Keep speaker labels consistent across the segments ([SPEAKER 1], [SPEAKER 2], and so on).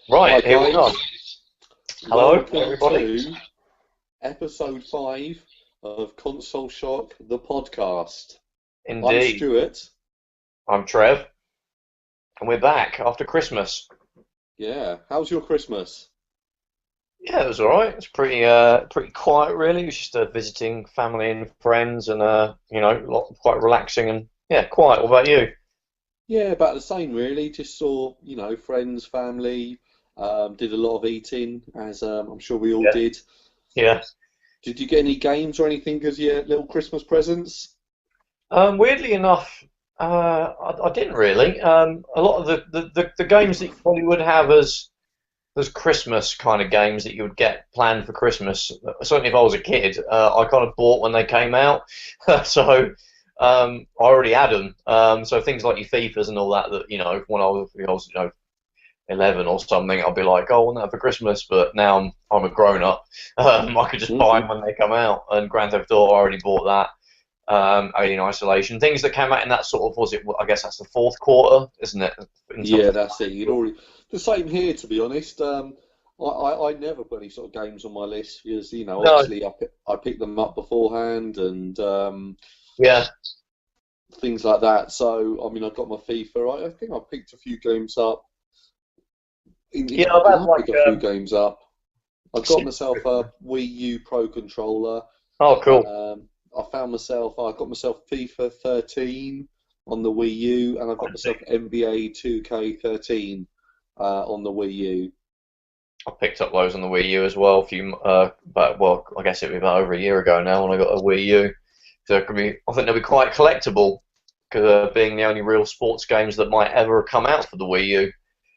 [SPEAKER 1] Right,
[SPEAKER 2] Hi
[SPEAKER 1] here we are.
[SPEAKER 2] guys,
[SPEAKER 1] Hello,
[SPEAKER 2] welcome
[SPEAKER 1] everybody.
[SPEAKER 2] to episode 5 of Console Shock, the podcast. I'm
[SPEAKER 1] Indeed.
[SPEAKER 2] Stuart.
[SPEAKER 1] I'm Trev, and we're back after Christmas.
[SPEAKER 2] Yeah, how's your Christmas?
[SPEAKER 1] Yeah, it was all right. It's pretty quiet, really. It was just visiting family and friends, and quite relaxing and yeah, quiet. What about you?
[SPEAKER 2] Yeah, about the same really. Just saw, friends, family, did a lot of eating, as I'm sure we all
[SPEAKER 1] Yeah,
[SPEAKER 2] did.
[SPEAKER 1] yeah.
[SPEAKER 2] Did you get any games or anything as your little Christmas presents?
[SPEAKER 1] Weirdly enough, I didn't really. A lot of the games that you probably would have as Christmas kind of games that you would get planned for Christmas. Certainly, if I was a kid, I kind of bought when they came out, so I already had them. So things like your FIFAs and all that, when I was 11 or something, I'd be like, oh, I want that for Christmas. But now I'm a grown up. I could just buy them when they come out. And Grand Theft Auto, I already bought that. Alien Isolation, things that came out in that sort of, was it? I guess that's the fourth quarter, isn't it? In terms
[SPEAKER 2] Yeah,
[SPEAKER 1] of
[SPEAKER 2] that's it. You'd already the same here, to be honest. I never put any sort of games on my list because
[SPEAKER 1] no,
[SPEAKER 2] obviously I pick them up beforehand and
[SPEAKER 1] yeah,
[SPEAKER 2] things like that. So I mean, I got my FIFA. I think I picked a few games up.
[SPEAKER 1] yeah.
[SPEAKER 2] Did
[SPEAKER 1] I've had
[SPEAKER 2] I
[SPEAKER 1] like
[SPEAKER 2] pick a few games up? I got
[SPEAKER 1] six.
[SPEAKER 2] myself a Wii U Pro controller.
[SPEAKER 1] Oh, cool.
[SPEAKER 2] I found myself. I got myself FIFA 13 on the Wii U, and I got myself NBA 2K13 on the Wii U.
[SPEAKER 1] I picked up those on the Wii U as well. But well, I guess it was about over a year ago now when I got a Wii U. So I think they'll be quite collectible, being the only real sports games that might ever come out for the Wii U.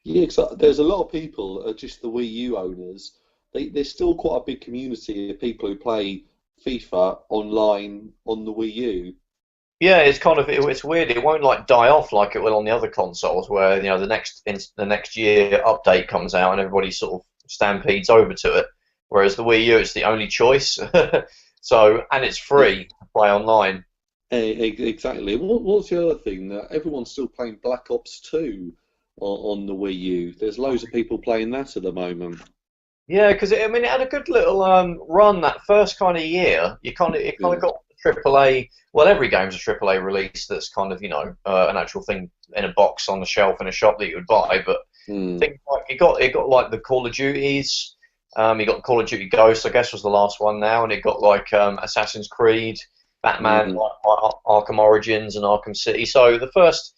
[SPEAKER 2] Yeah, 'cause there's a lot of people, just the Wii U owners. There's still quite a big community of people who play FIFA online on the Wii U.
[SPEAKER 1] Yeah, it's weird. It won't like die off like it will on the other consoles, where the next year update comes out and everybody sort of stampedes over to it. Whereas the Wii U, it's the only choice. So and it's
[SPEAKER 2] Yeah,
[SPEAKER 1] free to play online.
[SPEAKER 2] exactly. What's the other thing? That everyone's still playing Black Ops 2 on the Wii U. There's loads of people playing that at the moment.
[SPEAKER 1] Yeah, because I mean, it had a good little run that first kind of year. It kind of
[SPEAKER 2] Yeah.
[SPEAKER 1] got AAA. Well, every game's a AAA release that's kind of an actual thing in a box on the shelf in a shop that you would buy. But
[SPEAKER 2] Hmm.
[SPEAKER 1] things like it got like the Call of Duties. You got Call of Duty Ghosts, I guess was the last one now, and it got like Assassin's Creed, Batman,
[SPEAKER 2] Hmm.
[SPEAKER 1] like Arkham Origins and Arkham City. So the first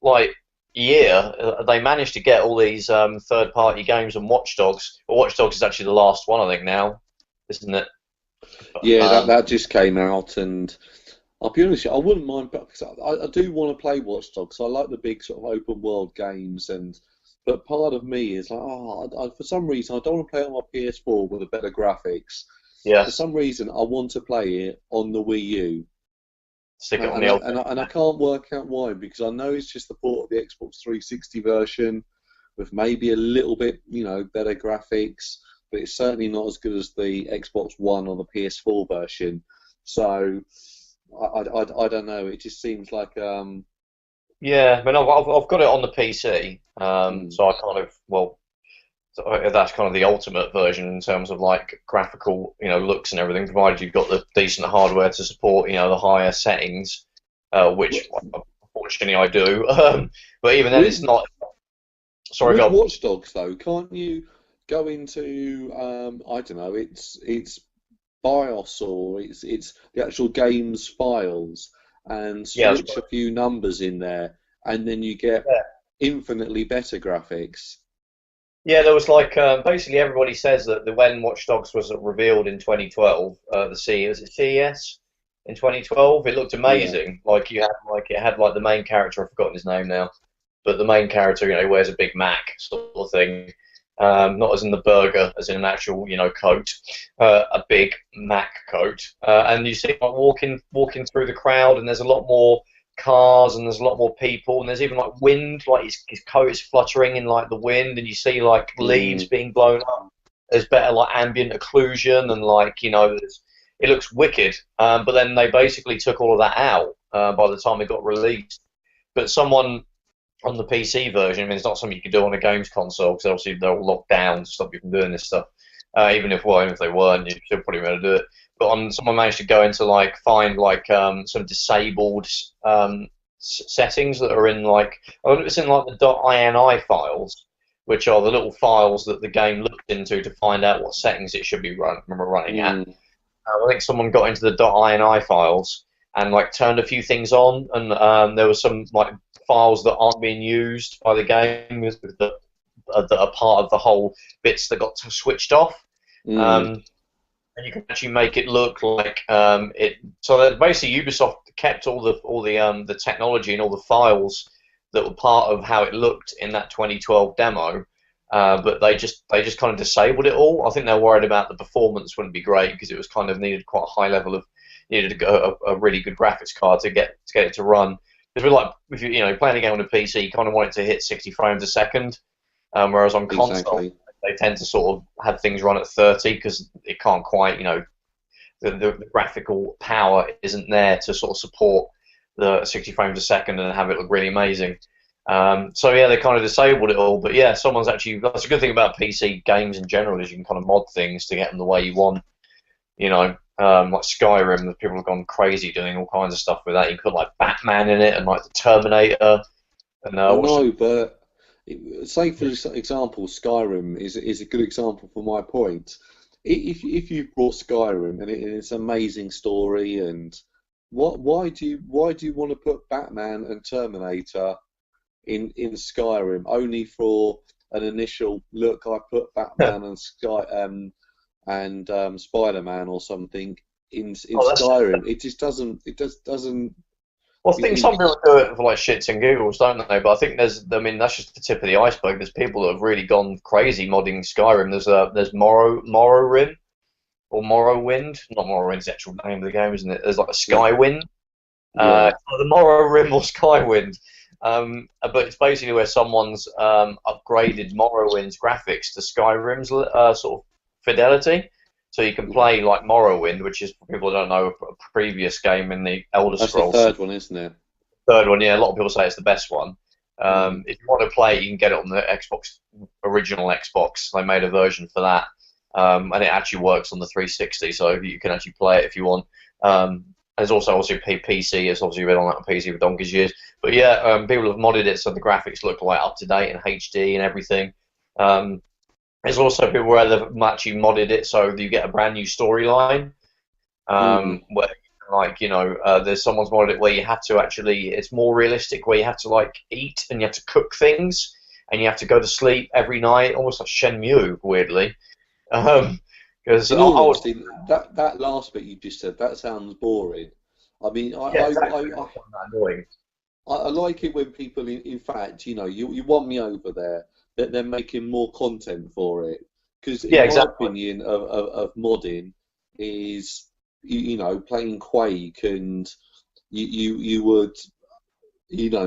[SPEAKER 1] like year, they managed to get all these third-party games and Watch Dogs. But Watch Dogs is actually the last one, I think, now, isn't it? But,
[SPEAKER 2] Yeah, that just came out, and I'll be honest, with you, I wouldn't mind, because I do want to play Watch Dogs. I like the big sort of open world games, and but part of me is like, for some reason, I don't want to play it on my PS4 with the better graphics.
[SPEAKER 1] yeah,
[SPEAKER 2] For some reason, I want to play it on the Wii U,
[SPEAKER 1] stick it on
[SPEAKER 2] and
[SPEAKER 1] the
[SPEAKER 2] I,
[SPEAKER 1] old.
[SPEAKER 2] and I, and I can't work out why, because I know it's just the port of the Xbox 360 version with maybe a little bit, better graphics, but it's certainly not as good as the Xbox One or the PS4 version. So I don't know. It just seems like
[SPEAKER 1] Yeah, I mean, I've got it on the PC,
[SPEAKER 2] mm,
[SPEAKER 1] so I kind of well, that's kind of the ultimate version in terms of like graphical, looks and everything, provided you've got the decent hardware to support, the higher settings, which
[SPEAKER 2] wi-
[SPEAKER 1] unfortunately I do. But even then,
[SPEAKER 2] with
[SPEAKER 1] it's not. Sorry,
[SPEAKER 2] with
[SPEAKER 1] go on.
[SPEAKER 2] Watch Dogs though, can't you go into I don't know, it's BIOS or it's the actual game's files and
[SPEAKER 1] Yeah,
[SPEAKER 2] switch a few numbers in there, and then you get infinitely better graphics.
[SPEAKER 1] yeah. There was like basically everybody says that when Watch Dogs was revealed in 2012, was it CES in 2012? It looked
[SPEAKER 2] Yeah.
[SPEAKER 1] amazing. Like the main character. I've forgotten his name now, but the main character, wears a Big Mac sort of thing. Not as in the burger, as in an actual, coat, a Big Mac coat, and you see him like walking through the crowd, and there's a lot more cars, and there's a lot more people, and there's even like wind, like his coat is fluttering in like the wind, and you see like leaves
[SPEAKER 2] Mm.
[SPEAKER 1] being blown up. There's better like ambient occlusion, and like it looks wicked. But then they basically took all of that out by the time it got released. But someone on the PC version. I mean, it's not something you can do on a games console because obviously they're all locked down to stop you from doing this stuff. Even if they weren't, you'd still probably be able to do it. But on someone managed to go into like find like some disabled settings that are in like I don't know if it's in like the .ini files, which are the little files that the game looked into to find out what settings it should be running at.
[SPEAKER 2] Mm.
[SPEAKER 1] I think someone got into the .ini files and like turned a few things on, and there was some like files that aren't being used by the game that are part of the whole bits that got switched off.
[SPEAKER 2] Mm.
[SPEAKER 1] Um, and you can actually make it look like it. So that basically Ubisoft kept all the technology and all the files that were part of how it looked in that 2012 demo, but they just kind of disabled it all. I think they're worried about the performance wouldn't be great because it was kind of needed quite a high level of needed a really good graphics card to get it to run. Because like if you playing a game on a PC, you kind of want it to hit 60 frames a second, whereas on console
[SPEAKER 2] Exactly.
[SPEAKER 1] they tend to sort of have things run at 30 because it can't quite the graphical power isn't there to sort of support the 60 frames a second and have it look really amazing. So yeah, they kind of disabled it all. But yeah, that's a good thing about PC games in general is you can kind of mod things to get them the way you want. Like Skyrim, people have gone crazy doing all kinds of stuff with that. You put like Batman in it and like the Terminator and
[SPEAKER 2] I
[SPEAKER 1] what's
[SPEAKER 2] know, but say for example, Skyrim is a good example for my point. If you brought Skyrim and it's an amazing story, and why do you want to put Batman and Terminator in Skyrim only for an initial look? I put Batman and Spider-Man or something in
[SPEAKER 1] oh, that's
[SPEAKER 2] Skyrim. It just doesn't.
[SPEAKER 1] Well, I think some people do it for like shits and giggles, don't they? But I think that's just the tip of the iceberg. There's people that have really gone crazy modding Skyrim. There's Morrowind or Morrowind, not Morrowind's the actual name of the game, isn't it? There's like a
[SPEAKER 2] Yeah,
[SPEAKER 1] Skywind,
[SPEAKER 2] yeah,
[SPEAKER 1] the Morrowind or Skywind. But it's basically where someone's upgraded Morrowind's graphics to Skyrim's sort of fidelity. So you can play like Morrowind, which is, for people who don't know, a previous game in the Elder
[SPEAKER 2] that's the
[SPEAKER 1] Scrolls.
[SPEAKER 2] third one, isn't it?
[SPEAKER 1] Third one, yeah, a lot of people say it's the best one.
[SPEAKER 2] Mm.
[SPEAKER 1] If you want to play it, you can get it on the original Xbox. They made a version for that, and it actually works on the 360, so you can actually play it if you want. There's also obviously PC. It's obviously been on that PC for donkey's years. But yeah, people have modded it so the graphics look like up to date and HD and everything. There's also people where they've actually modded it so you get a brand new storyline.
[SPEAKER 2] Mm.
[SPEAKER 1] Where there's someone's modded it where you have to actually, it's more realistic where you have to like eat and you have to cook things and you have to go to sleep every night, almost like Shenmue, weirdly. Because
[SPEAKER 2] In all honesty, that last bit you just said, that sounds boring. I mean,
[SPEAKER 1] yeah, exactly. I find that annoying.
[SPEAKER 2] I like it when people, in fact, you want me over there, that they're making more content for it. Because
[SPEAKER 1] Yeah,
[SPEAKER 2] in my
[SPEAKER 1] exactly.
[SPEAKER 2] opinion of modding is, playing Quake, and you would,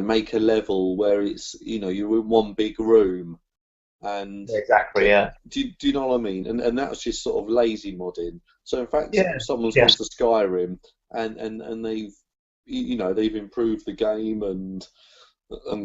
[SPEAKER 2] make a level where it's, you're in one big room, and
[SPEAKER 1] Yeah, exactly.
[SPEAKER 2] do,
[SPEAKER 1] Yeah.
[SPEAKER 2] do you know what I mean? And that's just sort of lazy modding. So in fact,
[SPEAKER 1] Yeah.
[SPEAKER 2] someone's
[SPEAKER 1] Yeah.
[SPEAKER 2] gone to Skyrim, and they've improved the game and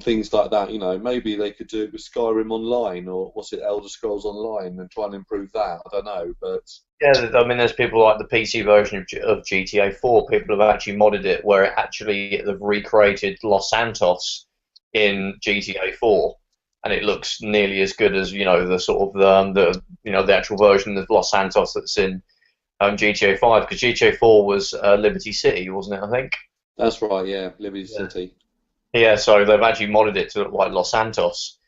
[SPEAKER 2] things like that. Maybe they could do it with Skyrim Online, or what's it, Elder Scrolls Online, and try and improve that. I don't know, but
[SPEAKER 1] Yeah, I mean, there's people like the PC version of GTA 4. People have actually modded it where they've recreated Los Santos in GTA 4, and it looks nearly as good as the sort of the actual version of Los Santos that's in GTA 5. Because GTA 4 was Liberty City, wasn't it? I think.
[SPEAKER 2] that's right. Yeah, Liberty
[SPEAKER 1] Yeah.
[SPEAKER 2] City.
[SPEAKER 1] Yeah, so they've actually modded it to look like Los Santos,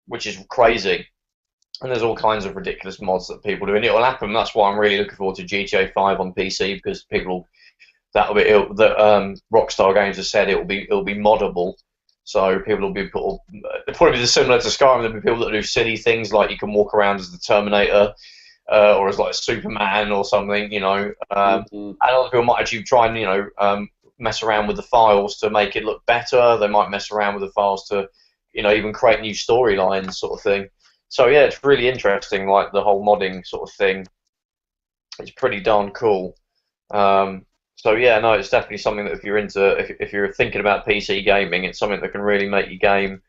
[SPEAKER 1] which is crazy. And there's all kinds of ridiculous mods that people do, and it will happen. That's why I'm really looking forward to GTA 5 on PC because Rockstar Games has said it'll be moddable, so people will be it'll probably be similar to Skyrim. There'll be people that do silly things like you can walk around as the Terminator, or as like Superman or something,
[SPEAKER 2] Hmm.
[SPEAKER 1] and other people might actually try and mess around with the files to make it look better. They might mess around with the files to even create new storylines, sort of thing. So yeah, it's really interesting. Like the whole modding sort of thing, it's pretty darn cool. Um, So yeah, no, it's definitely something that if you're if you're thinking about PC gaming, it's something that can really make your game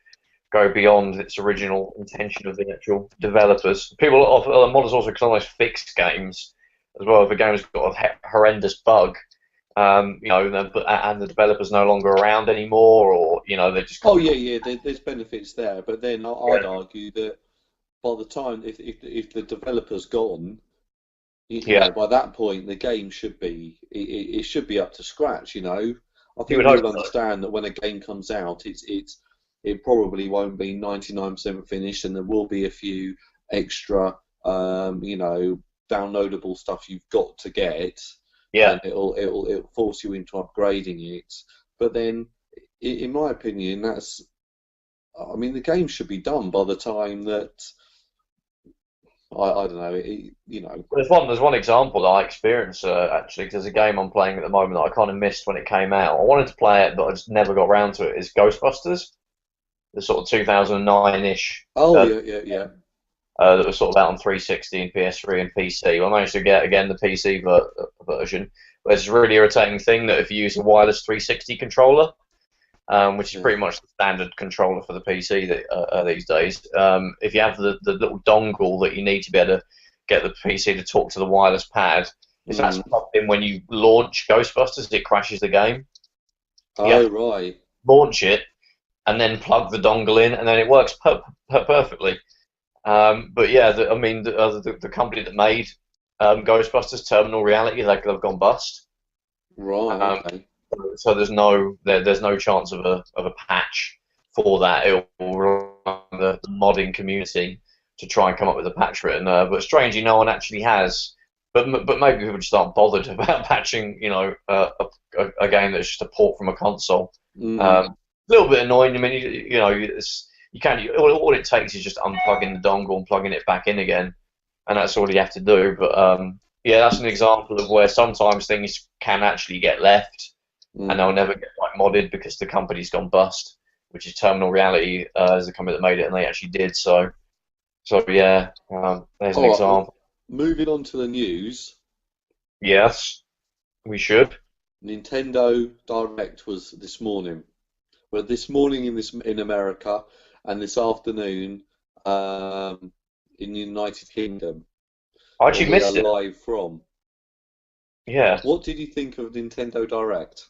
[SPEAKER 1] go beyond its original intention of the actual developers. People, modders also can almost fix games as well. If a game's got a horrendous bug, and the developer's no longer around anymore, or they just
[SPEAKER 2] Oh
[SPEAKER 1] can't.
[SPEAKER 2] yeah, yeah. There's benefits there, but then I'd
[SPEAKER 1] Yeah,
[SPEAKER 2] argue that by the time if the developer's gone,
[SPEAKER 1] yeah,
[SPEAKER 2] by that point the game should be it should be up to scratch. I
[SPEAKER 1] you
[SPEAKER 2] think
[SPEAKER 1] would
[SPEAKER 2] we
[SPEAKER 1] hope
[SPEAKER 2] all
[SPEAKER 1] so.
[SPEAKER 2] understand that when a game comes out, it probably won't be 99% finished, and there will be a few extra, downloadable stuff you've got to get,
[SPEAKER 1] Yeah,
[SPEAKER 2] and it'll force you into upgrading it. But then, in my opinion, I mean, the game should be done by the time that I don't know,
[SPEAKER 1] there's one example that I experienced actually. 'Cause there's a game I'm playing at the moment that I kind of missed when it came out. I wanted to play it, but I just never got around to it. Is Ghostbusters, the sort of 2009-ish.
[SPEAKER 2] Oh yeah, yeah, yeah.
[SPEAKER 1] That was sort of out on 360 and PS3 and PC. I managed to get again the PC version, but it's a really irritating thing that if you use a wireless 360 controller, which is
[SPEAKER 2] Yeah.
[SPEAKER 1] pretty much the standard controller for the PC these days, if you have the little dongle that you need to be able to get the PC to talk to the wireless pad, if that's
[SPEAKER 2] Mm.
[SPEAKER 1] plugged in when you launch Ghostbusters, it crashes the game. You have
[SPEAKER 2] Oh
[SPEAKER 1] to
[SPEAKER 2] right.
[SPEAKER 1] launch it and then plug the dongle in, and then it works perfectly. But yeah, I mean, the company that made Ghostbusters Terminal Reality, they've gone bust.
[SPEAKER 2] Right.
[SPEAKER 1] Um,
[SPEAKER 2] Okay.
[SPEAKER 1] so there's no chance of a patch for that. It will rely on the modding community to try and come up with a patch for it. But strangely, no one actually has. But maybe people just aren't bothered about patching, a game that's just a port from a console.
[SPEAKER 2] Mm.
[SPEAKER 1] A little bit annoying. I mean, all it takes is just unplugging the dongle and plugging it back in again, and that's all you have to do. But yeah, that's an example of where sometimes things can actually get left, and they'll
[SPEAKER 2] Mm.
[SPEAKER 1] never get modded because the company's gone bust, which is Terminal Reality as the company that made it, and they actually did. So yeah, there's an
[SPEAKER 2] All right. Well,
[SPEAKER 1] example.
[SPEAKER 2] moving on to the news.
[SPEAKER 1] Yes, we should.
[SPEAKER 2] Nintendo Direct was this morning. Well, this morning in America, and this afternoon in the United Kingdom,
[SPEAKER 1] I
[SPEAKER 2] where
[SPEAKER 1] actually
[SPEAKER 2] we are
[SPEAKER 1] missed it.
[SPEAKER 2] live from.
[SPEAKER 1] Yeah,
[SPEAKER 2] What did you think of Nintendo Direct?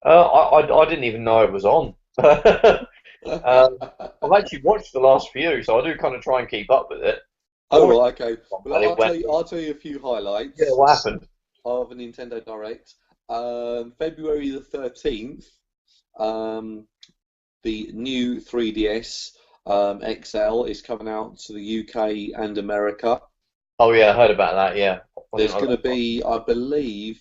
[SPEAKER 1] I didn't even know it was on. I've actually watched the last few, so I do kind of try and keep up with it. I
[SPEAKER 2] Oh
[SPEAKER 1] watched
[SPEAKER 2] right, okay. Well,
[SPEAKER 1] and it went.
[SPEAKER 2] I'll tell you a few
[SPEAKER 1] Yeah,
[SPEAKER 2] highlights
[SPEAKER 1] what happened?
[SPEAKER 2] of a Nintendo Direct. February the 13th, um, the new 3DS XL is coming out to the UK and America.
[SPEAKER 1] Oh yeah, I heard about that. Yeah, I didn't
[SPEAKER 2] There's
[SPEAKER 1] know
[SPEAKER 2] going to
[SPEAKER 1] that.
[SPEAKER 2] be, I believe,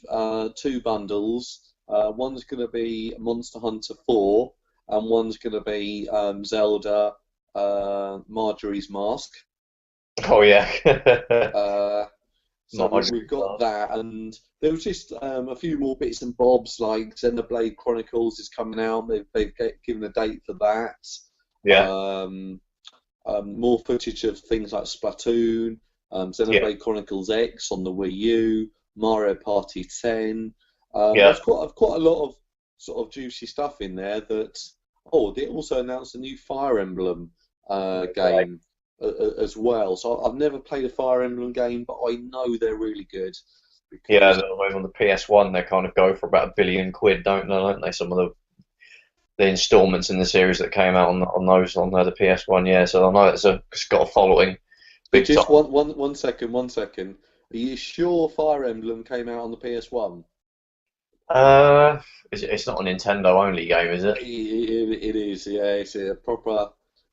[SPEAKER 2] two bundles. One's going to be Monster Hunter 4, and one's going to be Zelda Marjorie's Mask.
[SPEAKER 1] Oh yeah.
[SPEAKER 2] Uh, so we've
[SPEAKER 1] Marjorie
[SPEAKER 2] got
[SPEAKER 1] Clark.
[SPEAKER 2] that, and there was just a few more bits and bobs, like Xenoblade Chronicles is coming out. They've given a date for that.
[SPEAKER 1] Yeah,
[SPEAKER 2] Um, more footage of things like Splatoon,
[SPEAKER 1] yeah,
[SPEAKER 2] Xenoblade Chronicles X on the Wii U, Mario Party 10.
[SPEAKER 1] yeah.
[SPEAKER 2] There's quite a lot of sort of juicy stuff in there. They also announced a new Fire Emblem
[SPEAKER 1] Right.
[SPEAKER 2] game as well. So I've never played a Fire Emblem game, but I know they're really good
[SPEAKER 1] Yeah,
[SPEAKER 2] because
[SPEAKER 1] on the PS1 they kind of go for about £1 billion, don't they? Some of the installments in the series that came out on those on the PS1. Yeah, so I know it's got a following big
[SPEAKER 2] just
[SPEAKER 1] time.
[SPEAKER 2] one second. Are you sure Fire Emblem came out on the PS1?
[SPEAKER 1] Uh, it's not a Nintendo only game, is it?
[SPEAKER 2] It is, yeah. It's a proper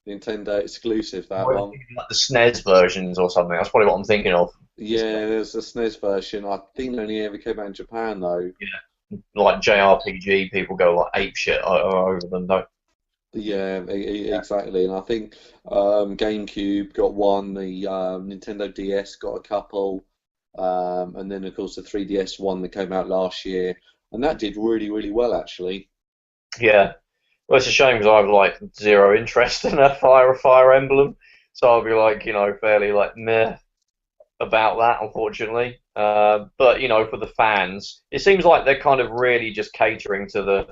[SPEAKER 2] Nintendo exclusive, that
[SPEAKER 1] Or is
[SPEAKER 2] one.
[SPEAKER 1] it like the SNES versions or something. That's probably what I'm thinking of. It's
[SPEAKER 2] Yeah, there's a SNES version. I think it only ever came out in Japan, though.
[SPEAKER 1] like JRPG, people go like ape shit over them, don't?
[SPEAKER 2] Yeah,
[SPEAKER 1] Yeah.
[SPEAKER 2] exactly. And I think GameCube got one, the Nintendo DS got a couple, and then, of course, the 3DS one that came out last year. And that did really, really well, actually.
[SPEAKER 1] Yeah. Well, it's a shame because I have like zero interest in a Fire Emblem, so I'll be like, fairly like meh about that, unfortunately. But for the fans, it seems like they're kind of really just catering to the.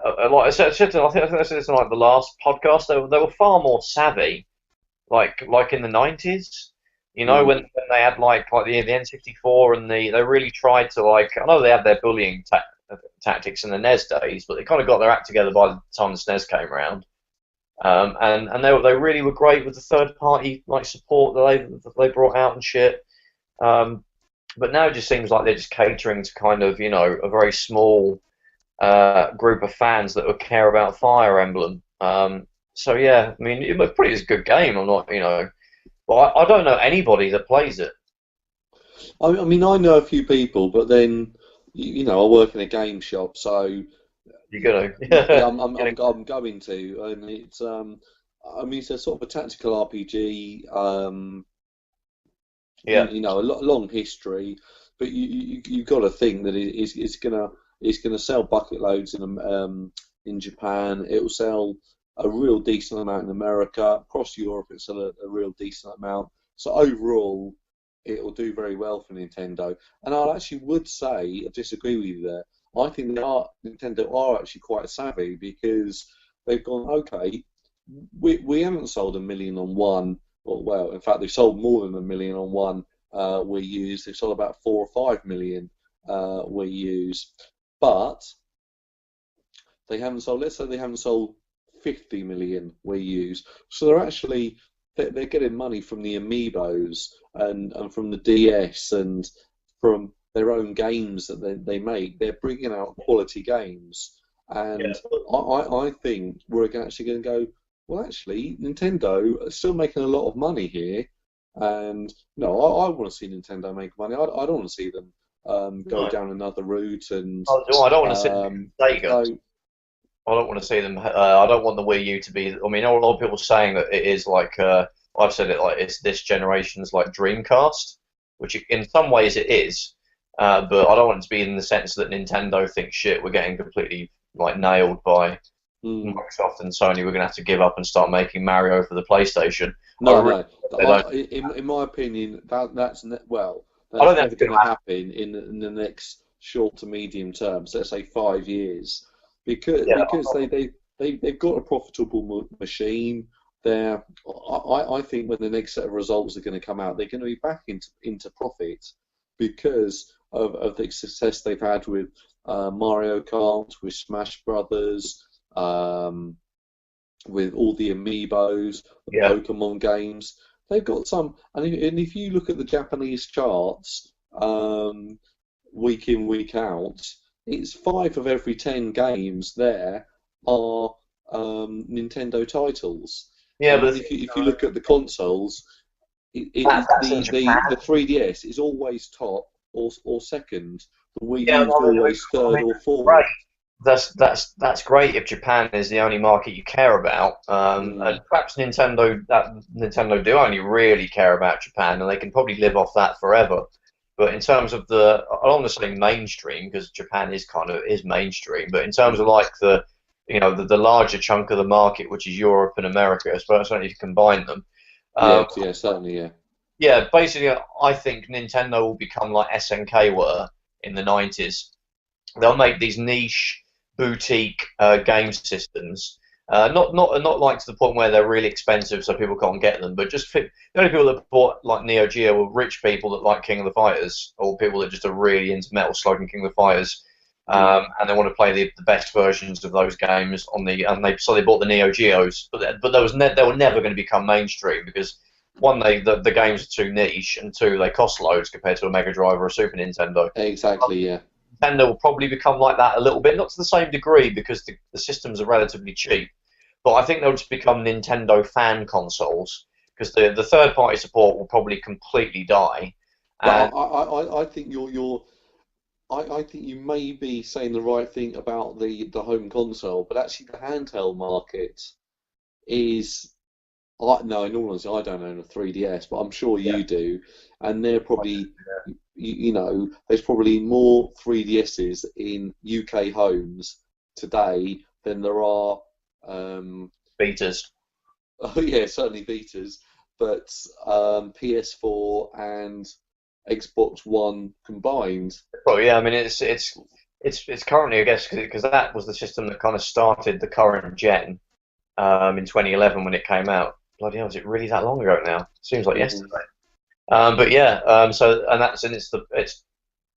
[SPEAKER 1] Like I think I said this in like the last podcast. They were far more savvy, like in the 90s.
[SPEAKER 2] Mm.
[SPEAKER 1] When they had like the N64 and they really tried to I know they had their bullying tactics in the NES days, but they kind of got their act together by the time the SNES came around. And they really were great with the third party like support that they brought out and shit. Um, but now it just seems like they're just catering to kind of a very small group of fans that would care about Fire Emblem. So yeah, I mean, it's a good game. I'm not, but I don't know anybody that plays it.
[SPEAKER 2] I mean, I know a few people, but then, I work in a game shop, so
[SPEAKER 1] You gotta,
[SPEAKER 2] yeah,
[SPEAKER 1] you know,
[SPEAKER 2] I'm going to, and I mean, it's a sort of a tactical RPG,
[SPEAKER 1] yeah,
[SPEAKER 2] a long history, but you've got to think that it's gonna sell bucket loads in Japan. It will sell a real decent amount in America. Across Europe, it's a real decent amount. So overall, it will do very well for Nintendo. And I actually would say, I disagree with you there. I think Nintendo are actually quite savvy because they've gone, okay, we haven't sold a million on one, or well, in fact, they've sold more than a million on one Wii U's. They've sold about 4 or 5 million Wii U's, but they haven't sold. Let's say they haven't sold 50 million Wii U's. So they're getting money from the amiibos and from the DS and from their own games that they make. They're bringing out quality games,
[SPEAKER 1] yeah.
[SPEAKER 2] and I think we're actually going to go. Well, actually, Nintendo are still making a lot of money here, and no, I want to see Nintendo make money. I don't want to see them go
[SPEAKER 1] No.
[SPEAKER 2] down another route and
[SPEAKER 1] I don't want to see Sega.
[SPEAKER 2] go.
[SPEAKER 1] I don't want to see them. I don't want the Wii U to be. I mean, a lot of people saying that it is like. I've said it like it's this generation's like Dreamcast, which in some ways it is. But I don't want it to be in the sense that Nintendo thinks shit. We're getting completely like nailed by
[SPEAKER 2] Hmm.
[SPEAKER 1] Microsoft and Sony. We're gonna have to give up and start making Mario for the PlayStation. I
[SPEAKER 2] No,
[SPEAKER 1] really
[SPEAKER 2] no.
[SPEAKER 1] they don't.
[SPEAKER 2] In my opinion,
[SPEAKER 1] I don't
[SPEAKER 2] that's
[SPEAKER 1] think
[SPEAKER 2] never
[SPEAKER 1] that's going
[SPEAKER 2] going to
[SPEAKER 1] to happen.
[SPEAKER 2] happen in the next short to medium term. So let's say 5 years, because
[SPEAKER 1] Yeah,
[SPEAKER 2] they've got a profitable machine. I think when the next set of results are going to come out, they're going to be back into profit because of the success they've had with Mario Kart, with Smash Brothers. With all the amiibos, the
[SPEAKER 1] yeah,
[SPEAKER 2] Pokemon games. They've got some, and if you look at the Japanese charts, week in, week out, it's 5 of every 10 games there are Nintendo titles.
[SPEAKER 1] yeah.
[SPEAKER 2] And
[SPEAKER 1] But
[SPEAKER 2] then if you look at the consoles,
[SPEAKER 1] that's in
[SPEAKER 2] the
[SPEAKER 1] Japan.
[SPEAKER 2] 3DS is always top or second. The Wii
[SPEAKER 1] Yeah,
[SPEAKER 2] U is always
[SPEAKER 1] I
[SPEAKER 2] third
[SPEAKER 1] mean,
[SPEAKER 2] or
[SPEAKER 1] great.
[SPEAKER 2] fourth.
[SPEAKER 1] That's great if Japan is the only market you care about.
[SPEAKER 2] Mm,
[SPEAKER 1] And perhaps Nintendo do only really care about Japan, and they can probably live off that forever. But in terms of I don't want to say mainstream because Japan is mainstream. But in terms of like the larger chunk of the market, which is Europe and America, especially if you combine them.
[SPEAKER 2] yeah,
[SPEAKER 1] Um,
[SPEAKER 2] yeah, certainly, yeah.
[SPEAKER 1] yeah, basically, I think Nintendo will become like SNK were in the 90s. They'll make these niche boutique game systems. Not like to the point where they're really expensive, so people can't get them. But the only people that bought like Neo Geo were rich people that like King of the Fighters, or people that just are really into Metal Slug and King of the Fighters,
[SPEAKER 2] Mm.
[SPEAKER 1] and they want to play the best versions of those games so they bought the Neo Geos. But they were never going to become mainstream because one, the games are too niche, and two, they cost loads compared to a Mega Drive or a Super Nintendo.
[SPEAKER 2] Exactly, yeah.
[SPEAKER 1] Nintendo will probably become like that a little bit, not to the same degree because the systems are relatively cheap, but I think they'll just become Nintendo fan consoles because the third party support will probably completely die.
[SPEAKER 2] But
[SPEAKER 1] And
[SPEAKER 2] I think I think you may be saying the right thing about the home console, but actually the handheld market is no, in all honesty, I don't own a 3DS, but I'm sure
[SPEAKER 1] yeah,
[SPEAKER 2] you do, and they're probably there's probably more 3DSs in UK homes today than there are
[SPEAKER 1] beaters.
[SPEAKER 2] oh yeah, certainly Vitas, but PS4 and Xbox One combined.
[SPEAKER 1] Well, yeah, I mean it's currently, I guess, because that was the system that kind of started the current gen in 2011 when it came out. Bloody hell, is it really that long ago now? Seems like
[SPEAKER 2] Hmm.
[SPEAKER 1] yesterday. But yeah, so and that's and it's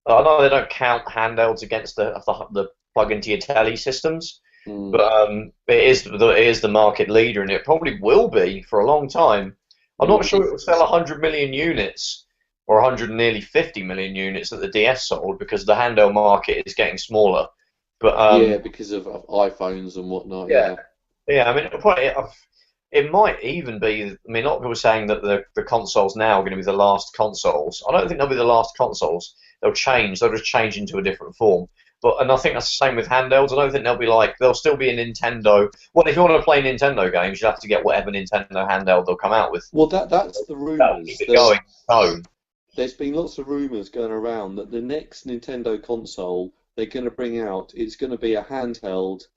[SPEAKER 1] I know they don't count handhelds against the plug into your telly systems,
[SPEAKER 2] Mm.
[SPEAKER 1] but it is the market leader, and it probably will be for a long time. I'm not
[SPEAKER 2] Mm.
[SPEAKER 1] sure it will sell 100 million units or 100 nearly 50 million units that the DS sold because the handheld market is getting smaller. But
[SPEAKER 2] Yeah, because of iPhones and whatnot.
[SPEAKER 1] yeah,
[SPEAKER 2] Yeah.
[SPEAKER 1] yeah, I mean, it might even be. I mean, a lot of people are saying that the consoles now are going to be the last consoles. I don't think they'll be the last consoles. They'll change. They'll just change into a different form. And I think that's the same with handhelds. I don't think they'll be like. There'll still be a Nintendo. Well, if you want to play Nintendo games, you'll have to get whatever Nintendo handheld they'll come out with.
[SPEAKER 2] Well, that's the
[SPEAKER 1] That'll keep
[SPEAKER 2] rumours.
[SPEAKER 1] it going. No.
[SPEAKER 2] There's been lots of rumours going around that the next Nintendo console they're going to bring out is going to be a handheld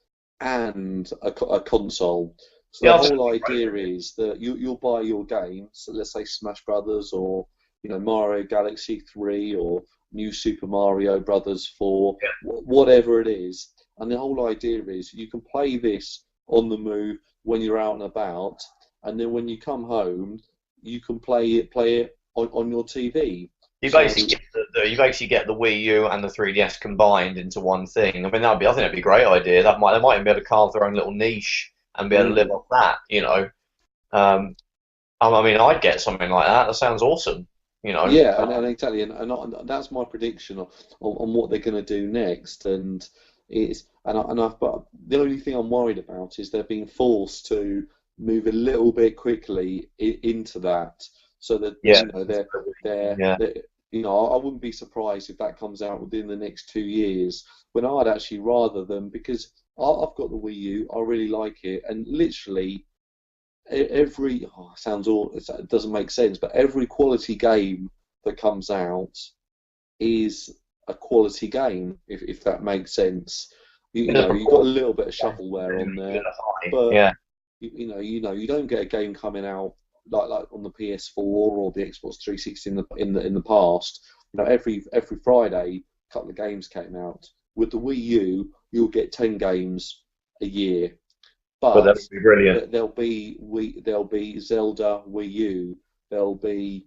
[SPEAKER 2] and a console. So the
[SPEAKER 1] Yeah,
[SPEAKER 2] whole idea is that you'll buy your games, so let's say Smash Brothers or Mario Galaxy 3 or New Super Mario Brothers 4, whatever it is. And the whole idea is you can play this on the move when you're out and about, and then when you come home, you can play it on your TV.
[SPEAKER 1] you
[SPEAKER 2] So
[SPEAKER 1] basically get you basically get the Wii U and the 3DS combined into one thing. I mean, I think that'd be a great idea. They might even be able to carve their own little niche and be able to live
[SPEAKER 2] mm,
[SPEAKER 1] off that. Um, I mean, I'd get something like that. That sounds awesome. You know,
[SPEAKER 2] yeah, and exactly, and that's my prediction on what they're going to do next. And but the only thing I'm worried about is they're being forced to move a little bit quickly into that, so that
[SPEAKER 1] yeah, yeah,
[SPEAKER 2] they're I wouldn't be surprised if that comes out within the next 2 years. When I'd actually rather them because I've got the Wii U, I really like it, and literally every sounds all it doesn't make sense, but every quality game that comes out is a quality game, if that makes sense.
[SPEAKER 1] yeah,
[SPEAKER 2] You've got a little bit of shovelware on there, but
[SPEAKER 1] yeah,
[SPEAKER 2] you don't get a game coming out like on the PS4 or the Xbox 360 in the past. Every Friday, a couple of games came out. With the Wii U, you'll get 10 games a year,
[SPEAKER 1] but that
[SPEAKER 2] but
[SPEAKER 1] would be brilliant.
[SPEAKER 2] there'll be Zelda Wii U, there'll be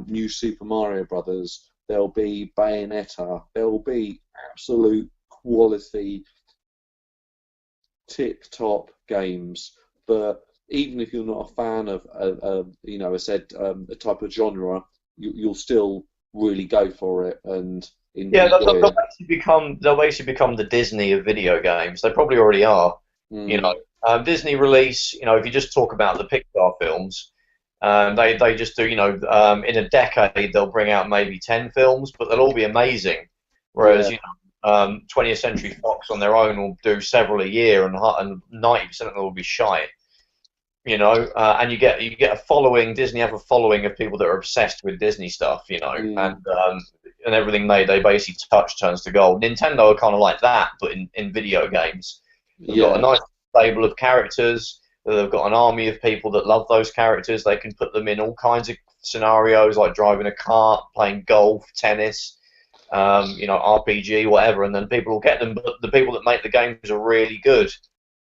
[SPEAKER 2] New Super Mario Brothers, there'll be Bayonetta, there'll be absolute quality tip-top games. But even if you're not a fan of a type of genre, you'll still really go for it and
[SPEAKER 1] Yeah,
[SPEAKER 2] enjoy it.
[SPEAKER 1] they'll basically become the Disney of video games. They probably already are. You know,
[SPEAKER 2] Mm,
[SPEAKER 1] Disney release. If you just talk about the Pixar films, they just do. In a decade they'll bring out maybe 10 films, but they'll all be amazing. Whereas
[SPEAKER 2] yeah,
[SPEAKER 1] 20th Century Fox on their own will do several a year, and 90% of them will be shite. And you get a following. Disney have a following of people that are obsessed with Disney stuff.
[SPEAKER 2] mm,
[SPEAKER 1] And everything they basically touch turns to gold. Nintendo are kind of like that, but in video games, they've got a
[SPEAKER 2] yeah,
[SPEAKER 1] nice stable of characters. They've got an army of people that love those characters. They can put them in all kinds of scenarios, like driving a kart, playing golf, tennis, RPG, whatever, and then people will get them. But the people that make the games are really good.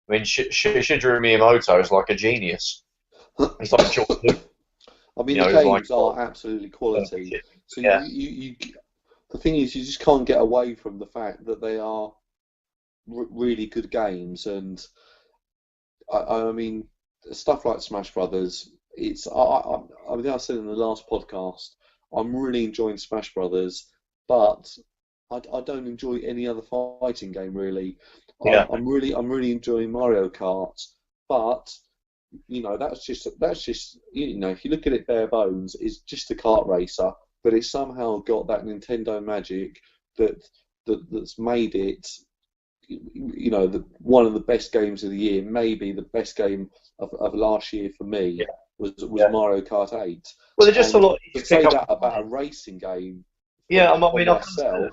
[SPEAKER 1] I mean, Shigeru Miyamoto is like a genius. He's like George Lucas,
[SPEAKER 2] I mean, the
[SPEAKER 1] he's like,
[SPEAKER 2] games are absolutely quality. So
[SPEAKER 1] yeah,
[SPEAKER 2] the thing is, you just can't get away from the fact that they are really good games. And I mean, stuff like Smash Brothers. I mean, I said in the last podcast, I'm really enjoying Smash Brothers, but I don't enjoy any other fighting game really.
[SPEAKER 1] yeah,
[SPEAKER 2] I'm really enjoying Mario Kart, but that's just if you look at it bare bones, it's just a kart racer, but it's somehow got that Nintendo magic that that's made it one of the best games of the year, maybe the best game of last year for
[SPEAKER 1] yeah,
[SPEAKER 2] me was
[SPEAKER 1] yeah.
[SPEAKER 2] Mario Kart 8.
[SPEAKER 1] Well, they're just a
[SPEAKER 2] And
[SPEAKER 1] lot you
[SPEAKER 2] to
[SPEAKER 1] can pick
[SPEAKER 2] say
[SPEAKER 1] up.
[SPEAKER 2] that about a racing game
[SPEAKER 1] Yeah, I
[SPEAKER 2] for
[SPEAKER 1] mean, I've done
[SPEAKER 2] myself.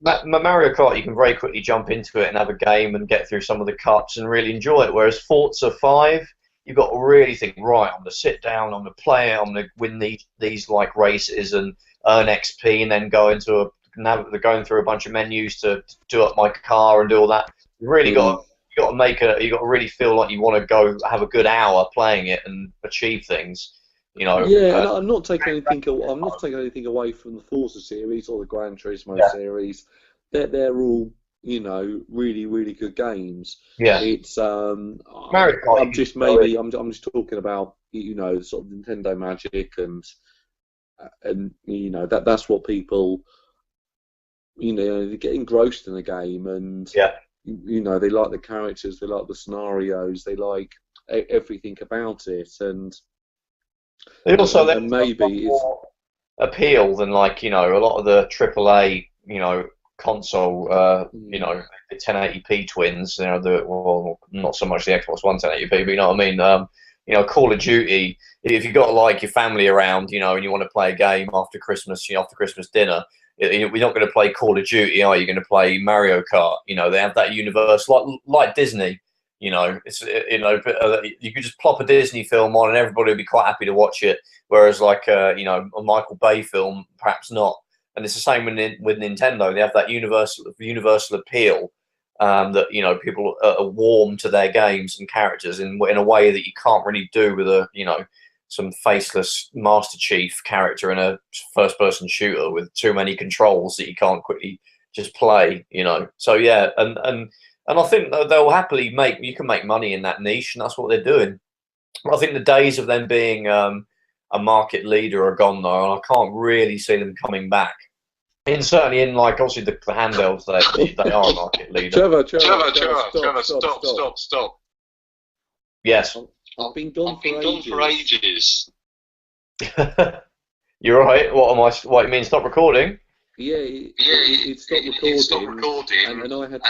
[SPEAKER 1] Mario Kart. You can very quickly jump into it and have a game and get through some of the cups and really enjoy it. Whereas Forza 5, you've got to really think, right, I'm going to sit down, I'm going to play it, I'm going to win these like races, and earn XP and then go into going through a bunch of menus to do up my car and do all that. You've really got you got to really feel like you want to go have a good hour playing it and achieve things. You know.
[SPEAKER 2] Yeah, and I'm not taking anything. I'm not taking anything away from the Forza series or the Gran Turismo series. They're all, you know, really, really good games.
[SPEAKER 1] Yeah.
[SPEAKER 2] It's
[SPEAKER 1] Mario Kart,
[SPEAKER 2] I'm just talking about, you know, sort of Nintendo magic and you know, that's what people, you know, they get engrossed in a game, and you know, they like the characters, they like the scenarios, they like everything about it, and
[SPEAKER 1] also
[SPEAKER 2] maybe it's
[SPEAKER 1] appeal than, like, you know, a lot of the AAA, you know, console, you know, the 1080p twins, you know, well, not so much the Xbox One 1080p, but you know what I mean. You know, Call of Duty. If you've got like your family around, you know, and you want to play a game after Christmas, you know, after Christmas dinner, we're not going to play Call of Duty, are you? Going to play Mario Kart? You know, they have that universe, like Disney. You know, it's, you know, you could just plop a Disney film on and everybody would be quite happy to watch it. Whereas, like, you know, a Michael Bay film, perhaps not. And it's the same with Nintendo. They have that universal appeal, that, you know, people are warm to their games and characters in a way that you can't really do with a, you know, some faceless Master Chief character in a first-person shooter with too many controls that you can't quickly just play. You know, so yeah, and I think they'll happily you can make money in that niche, and that's what they're doing. I think the days of them being a market leader are gone though, and I can't really see them coming back. Certainly in, like, obviously the handhelds, they are a market leader.
[SPEAKER 2] Trevor, stop.
[SPEAKER 1] Yes.
[SPEAKER 2] I've been gone for ages.
[SPEAKER 1] You're right. What you mean? Stop recording?
[SPEAKER 2] Yeah, it stopped recording, and I had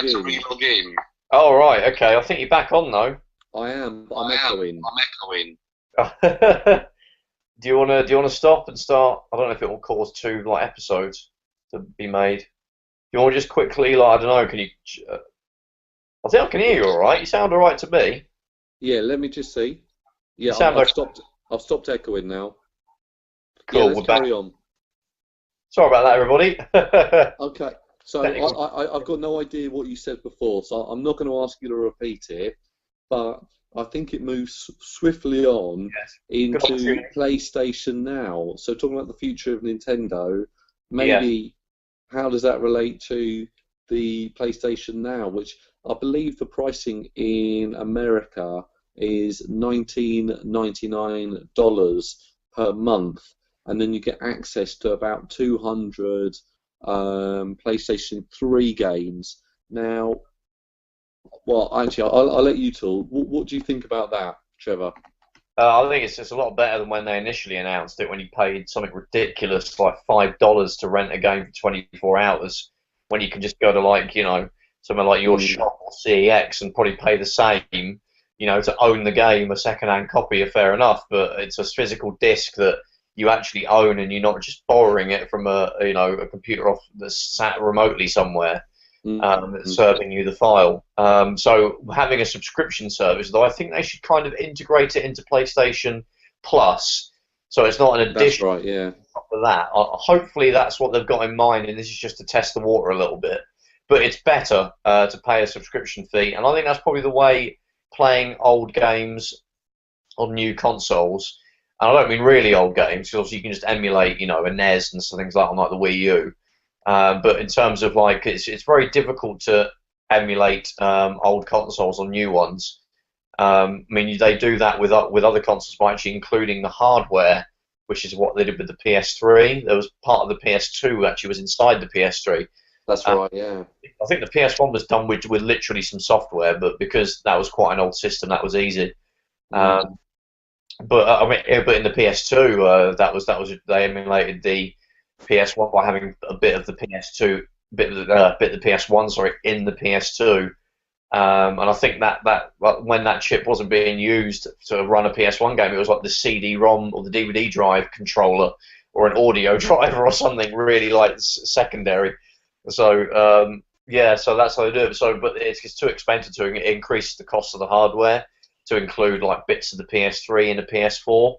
[SPEAKER 2] to re-log in.
[SPEAKER 1] Oh, right. Okay. I think you're back on though.
[SPEAKER 2] I am, but I'm echoing.
[SPEAKER 1] Do you wanna stop and start? I don't know if it will cause two, like, episodes to be made. Do you want to just quickly, like, I don't know? Can you? I think I can hear you all right. You sound all right to me.
[SPEAKER 2] Yeah, let me just see. Yeah, I've stopped echoing now.
[SPEAKER 1] Cool.
[SPEAKER 2] Yeah, let's carry on.
[SPEAKER 1] Sorry about that, everybody.
[SPEAKER 2] Okay, so I've got no idea what you said before, so I'm not going to ask you to repeat it, but I think it moves swiftly on into PlayStation Now. So talking about the future of Nintendo, maybe how does that relate to the PlayStation Now, which I believe the pricing in America is $19.99 per month, and then you get access to about 200 PlayStation 3 games. Now, well, actually, I'll let you talk. What do you think about that, Trevor?
[SPEAKER 1] I think it's just a lot better than when they initially announced it, when you paid something ridiculous like $5 to rent a game for 24 hours, when you can just go to, like, you know, somewhere like your shop or CEX and probably pay the same, you know, to own the game. A second-hand copy are fair enough, but it's a physical disc that you actually own, and you're not just borrowing it from a computer off that's sat remotely somewhere. Serving you the file. So having a subscription service, though, I think they should kind of integrate it into PlayStation Plus, so it's not an addition.
[SPEAKER 2] That's right, yeah.
[SPEAKER 1] For that, hopefully that's what they've got in mind, and this is just to test the water a little bit. But it's better to pay a subscription fee, and I think that's probably the way playing old games on new consoles. And I don't mean really old games, because obviously you can just emulate, you know, a NES and things like on, like, the Wii U. But in terms of, like, it's very difficult to emulate old consoles on new ones. I mean, they do that with other consoles by actually including the hardware, which is what they did with the PS3. There was part of the PS2 actually was inside the PS3.
[SPEAKER 2] That's right, yeah.
[SPEAKER 1] I think the PS1 was done with literally some software, but because that was quite an old system, that was easy. But I mean, but in the PS2, that was they emulated the PS1 by having a bit of the PS2, bit of the PS1, sorry, in the PS2. And I think that when that chip wasn't being used to run a PS1 game, it was like the CD-ROM or the DVD drive controller or an audio driver or something really, like, secondary. So yeah, so that's how they do it. So, but it's too expensive to increase the cost of the hardware to include, like, bits of the PS3 and the PS4.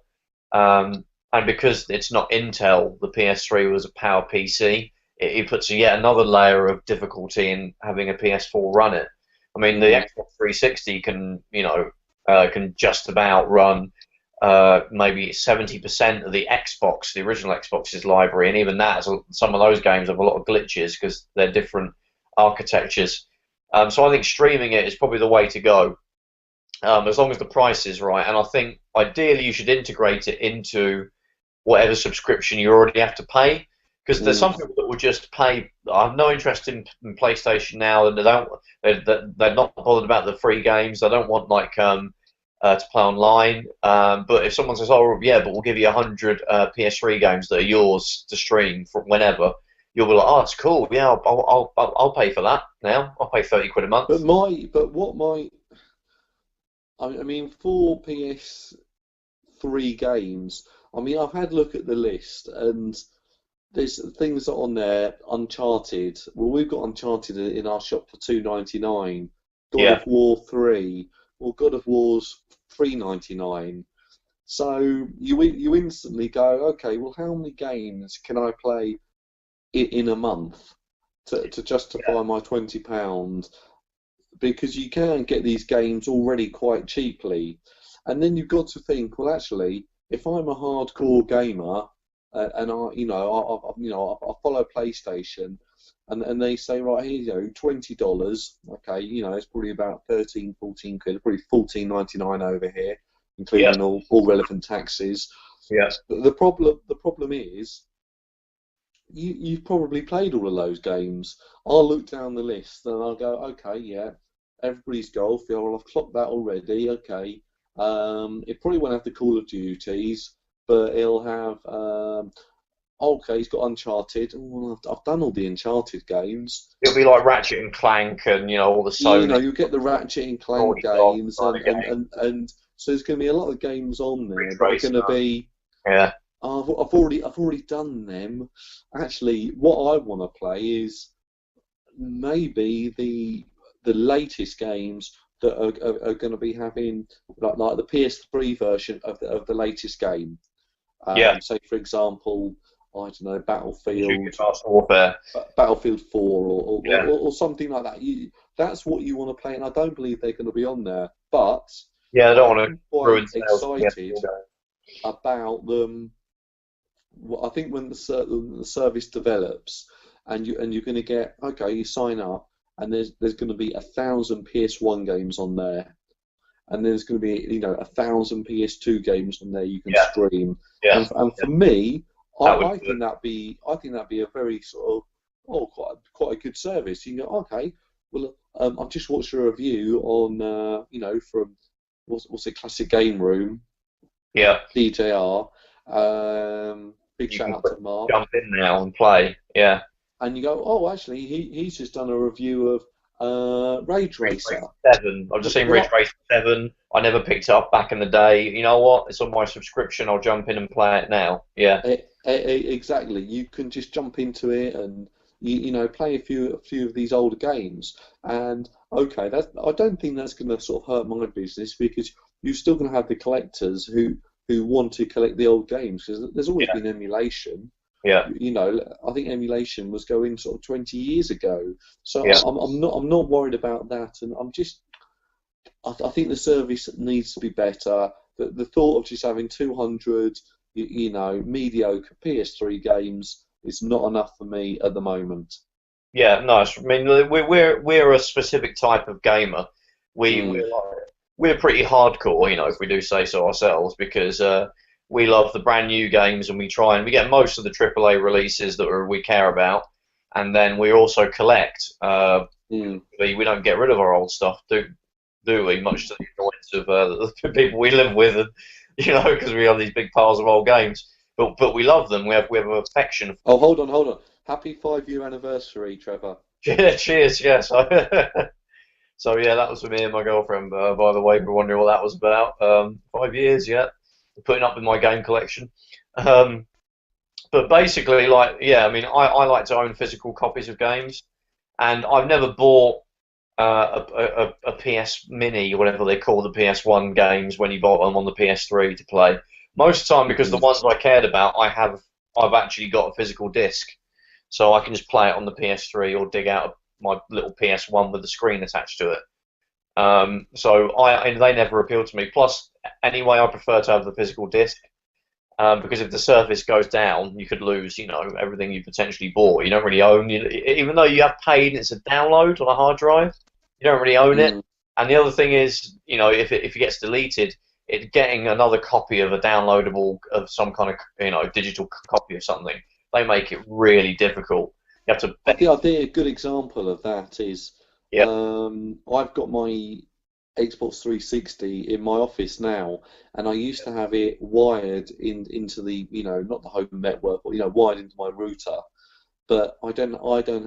[SPEAKER 1] And and because it's not Intel, the PS3 was a Power PC. It puts yet another layer of difficulty in having a PS4 run it. I mean, the
[SPEAKER 2] Mm.
[SPEAKER 1] Xbox 360 can, can just about run maybe 70% of the Xbox, the original Xbox's library, and even that, some of those games have a lot of glitches because they're different architectures. So I think streaming it is probably the way to go, as long as the price is right. And I think ideally you should integrate it into whatever subscription you already have to pay. Because there's
[SPEAKER 2] Mm.
[SPEAKER 1] some people that will just pay. I have no interest in PlayStation now, and they're not bothered about the free games. They don't want to play online. But if someone says, "Oh yeah, but we'll give you 100 PS3 games that are yours to stream from whenever," you'll be like, "Oh, that's cool. Yeah, I'll pay for that now. I'll pay 30 quid a month."
[SPEAKER 2] But what my I mean, for PS3 games, I mean, I've had a look at the list, and there's things that are on there. Uncharted. Well, we've got Uncharted in our shop for 2.99. God
[SPEAKER 1] Yeah,
[SPEAKER 2] of War 3. Well, God of War's 3.99. So you instantly go, okay, well, how many games can I play in a month to
[SPEAKER 1] yeah,
[SPEAKER 2] justify my £20? Because you can get these games already quite cheaply, and then you've got to think, well, actually, if I'm a hardcore gamer and I follow PlayStation, and they say, right, here you go, $20. Okay, it's probably about 13, 14 quid, probably 14.99 over here,
[SPEAKER 1] yeah,
[SPEAKER 2] including all relevant taxes.
[SPEAKER 1] yeah,
[SPEAKER 2] But the problem is, you've probably played all of those games. I'll look down the list and I'll go, okay, yeah, everybody's golf. Yeah, well, I've clocked that already. Okay, it probably won't have the Call of Duties, but it'll have. Okay, he's got Uncharted. Oh, well, I've done all the Uncharted games.
[SPEAKER 1] it'll be like Ratchet and Clank and all the Sony
[SPEAKER 2] You get the Ratchet and Clank
[SPEAKER 1] Naughty Dog
[SPEAKER 2] games,
[SPEAKER 1] kind
[SPEAKER 2] and
[SPEAKER 1] of
[SPEAKER 2] and,
[SPEAKER 1] game.
[SPEAKER 2] and, and so there's going to be a lot of games on
[SPEAKER 1] Ridge
[SPEAKER 2] there that are going to
[SPEAKER 1] Racer.
[SPEAKER 2] be.
[SPEAKER 1] Yeah,
[SPEAKER 2] I've already done them. Actually, what I want to play is maybe the latest games that are going to be having like the PS3 version of the latest game.
[SPEAKER 1] yeah.
[SPEAKER 2] Say for example, I don't know,
[SPEAKER 1] Did you get
[SPEAKER 2] Battlefield,
[SPEAKER 1] Fast Warfare?
[SPEAKER 2] Battlefield 4
[SPEAKER 1] Yeah,
[SPEAKER 2] or something like that. That's what you want to play, and I don't believe they're going to be on there. But
[SPEAKER 1] yeah. I
[SPEAKER 2] I
[SPEAKER 1] don't want to
[SPEAKER 2] am quite
[SPEAKER 1] ruin sales for
[SPEAKER 2] excited
[SPEAKER 1] PS4 games.
[SPEAKER 2] about them. I think when the service develops, and you're going to get, okay, you sign up, and there's going to be 1,000 PS1 games on there, and there's going to be 1,000 PS2 games on there you can
[SPEAKER 1] Yeah,
[SPEAKER 2] stream,
[SPEAKER 1] yeah,
[SPEAKER 2] and
[SPEAKER 1] yeah.
[SPEAKER 2] for me,
[SPEAKER 1] That would
[SPEAKER 2] I
[SPEAKER 1] be good.
[SPEAKER 2] think that'd be a very sort of, quite a good service. You go, okay, well, I've just watched a review on from what's it, Classic Game Room,
[SPEAKER 1] Yeah,
[SPEAKER 2] DJR. Big
[SPEAKER 1] you
[SPEAKER 2] shout
[SPEAKER 1] can
[SPEAKER 2] out to Mark.
[SPEAKER 1] jump in now and play. Yeah.
[SPEAKER 2] And you go, oh, actually, he's just done a review of Rage
[SPEAKER 1] Ridge
[SPEAKER 2] Racer.
[SPEAKER 1] Racer 7. I've just seen Ridge
[SPEAKER 2] Well,
[SPEAKER 1] Racer 7. I never picked it up back in the day. You know what? It's on my subscription. I'll jump in and play it now. Yeah.
[SPEAKER 2] exactly. You can just jump into it and play a few of these older games. And okay, I don't think that's going to sort of hurt my business, because you're still going to have the collectors who want to collect the old games, because there's always
[SPEAKER 1] Yeah.
[SPEAKER 2] been emulation.
[SPEAKER 1] Yeah.
[SPEAKER 2] I think emulation was going sort of 20 years ago. So
[SPEAKER 1] Yeah.
[SPEAKER 2] I'm not worried about that, and I think the service needs to be better. The thought of just having 200 mediocre PS3 games is not enough for me at the moment.
[SPEAKER 1] Yeah, nice. I mean, we're a specific type of gamer. We
[SPEAKER 2] Mm,
[SPEAKER 1] we're pretty hardcore, if we do say so ourselves, because we love the brand new games, and we get most of the AAA releases that we care about, and then we also collect.
[SPEAKER 2] mm.
[SPEAKER 1] We don't get rid of our old stuff, do we? Much to the annoyance of the people we live with, and because we have these big piles of old games. But we love them. We have an affection.
[SPEAKER 2] Oh, hold on. Happy 5-year anniversary, Trevor.
[SPEAKER 1] Cheers, yes. So yeah, that was for me and my girlfriend. By the way, if you're wondering what that was about, 5 years, yeah, putting up with my game collection. Um, but basically, like, yeah, I mean, I like to own physical copies of games, and I've never bought a PS Mini or whatever they call the PS1 games when you bought them on the PS3 to play. Most of the time, because the
[SPEAKER 2] Mhm.
[SPEAKER 1] ones I cared about, I've actually got a physical disc, so I can just play it on the PS3 or dig out my little PS1 with the screen attached to it. And they never appealed to me. Plus, anyway, I prefer to have the physical disc. Because if the surface goes down, you could lose, everything you potentially bought. You don't really own, even though you have paid, it's a download on a hard drive. You don't really own it.
[SPEAKER 2] Mm.
[SPEAKER 1] And the other thing is, if it gets deleted, getting another copy of a downloadable of some kind of, digital copy of something, they make it really difficult. You have to,
[SPEAKER 2] I think a good example of that is
[SPEAKER 1] yeah,
[SPEAKER 2] I've got my Xbox 360 in my office now, and I used to have it wired into the, not the home network, but wired into my router. But I don't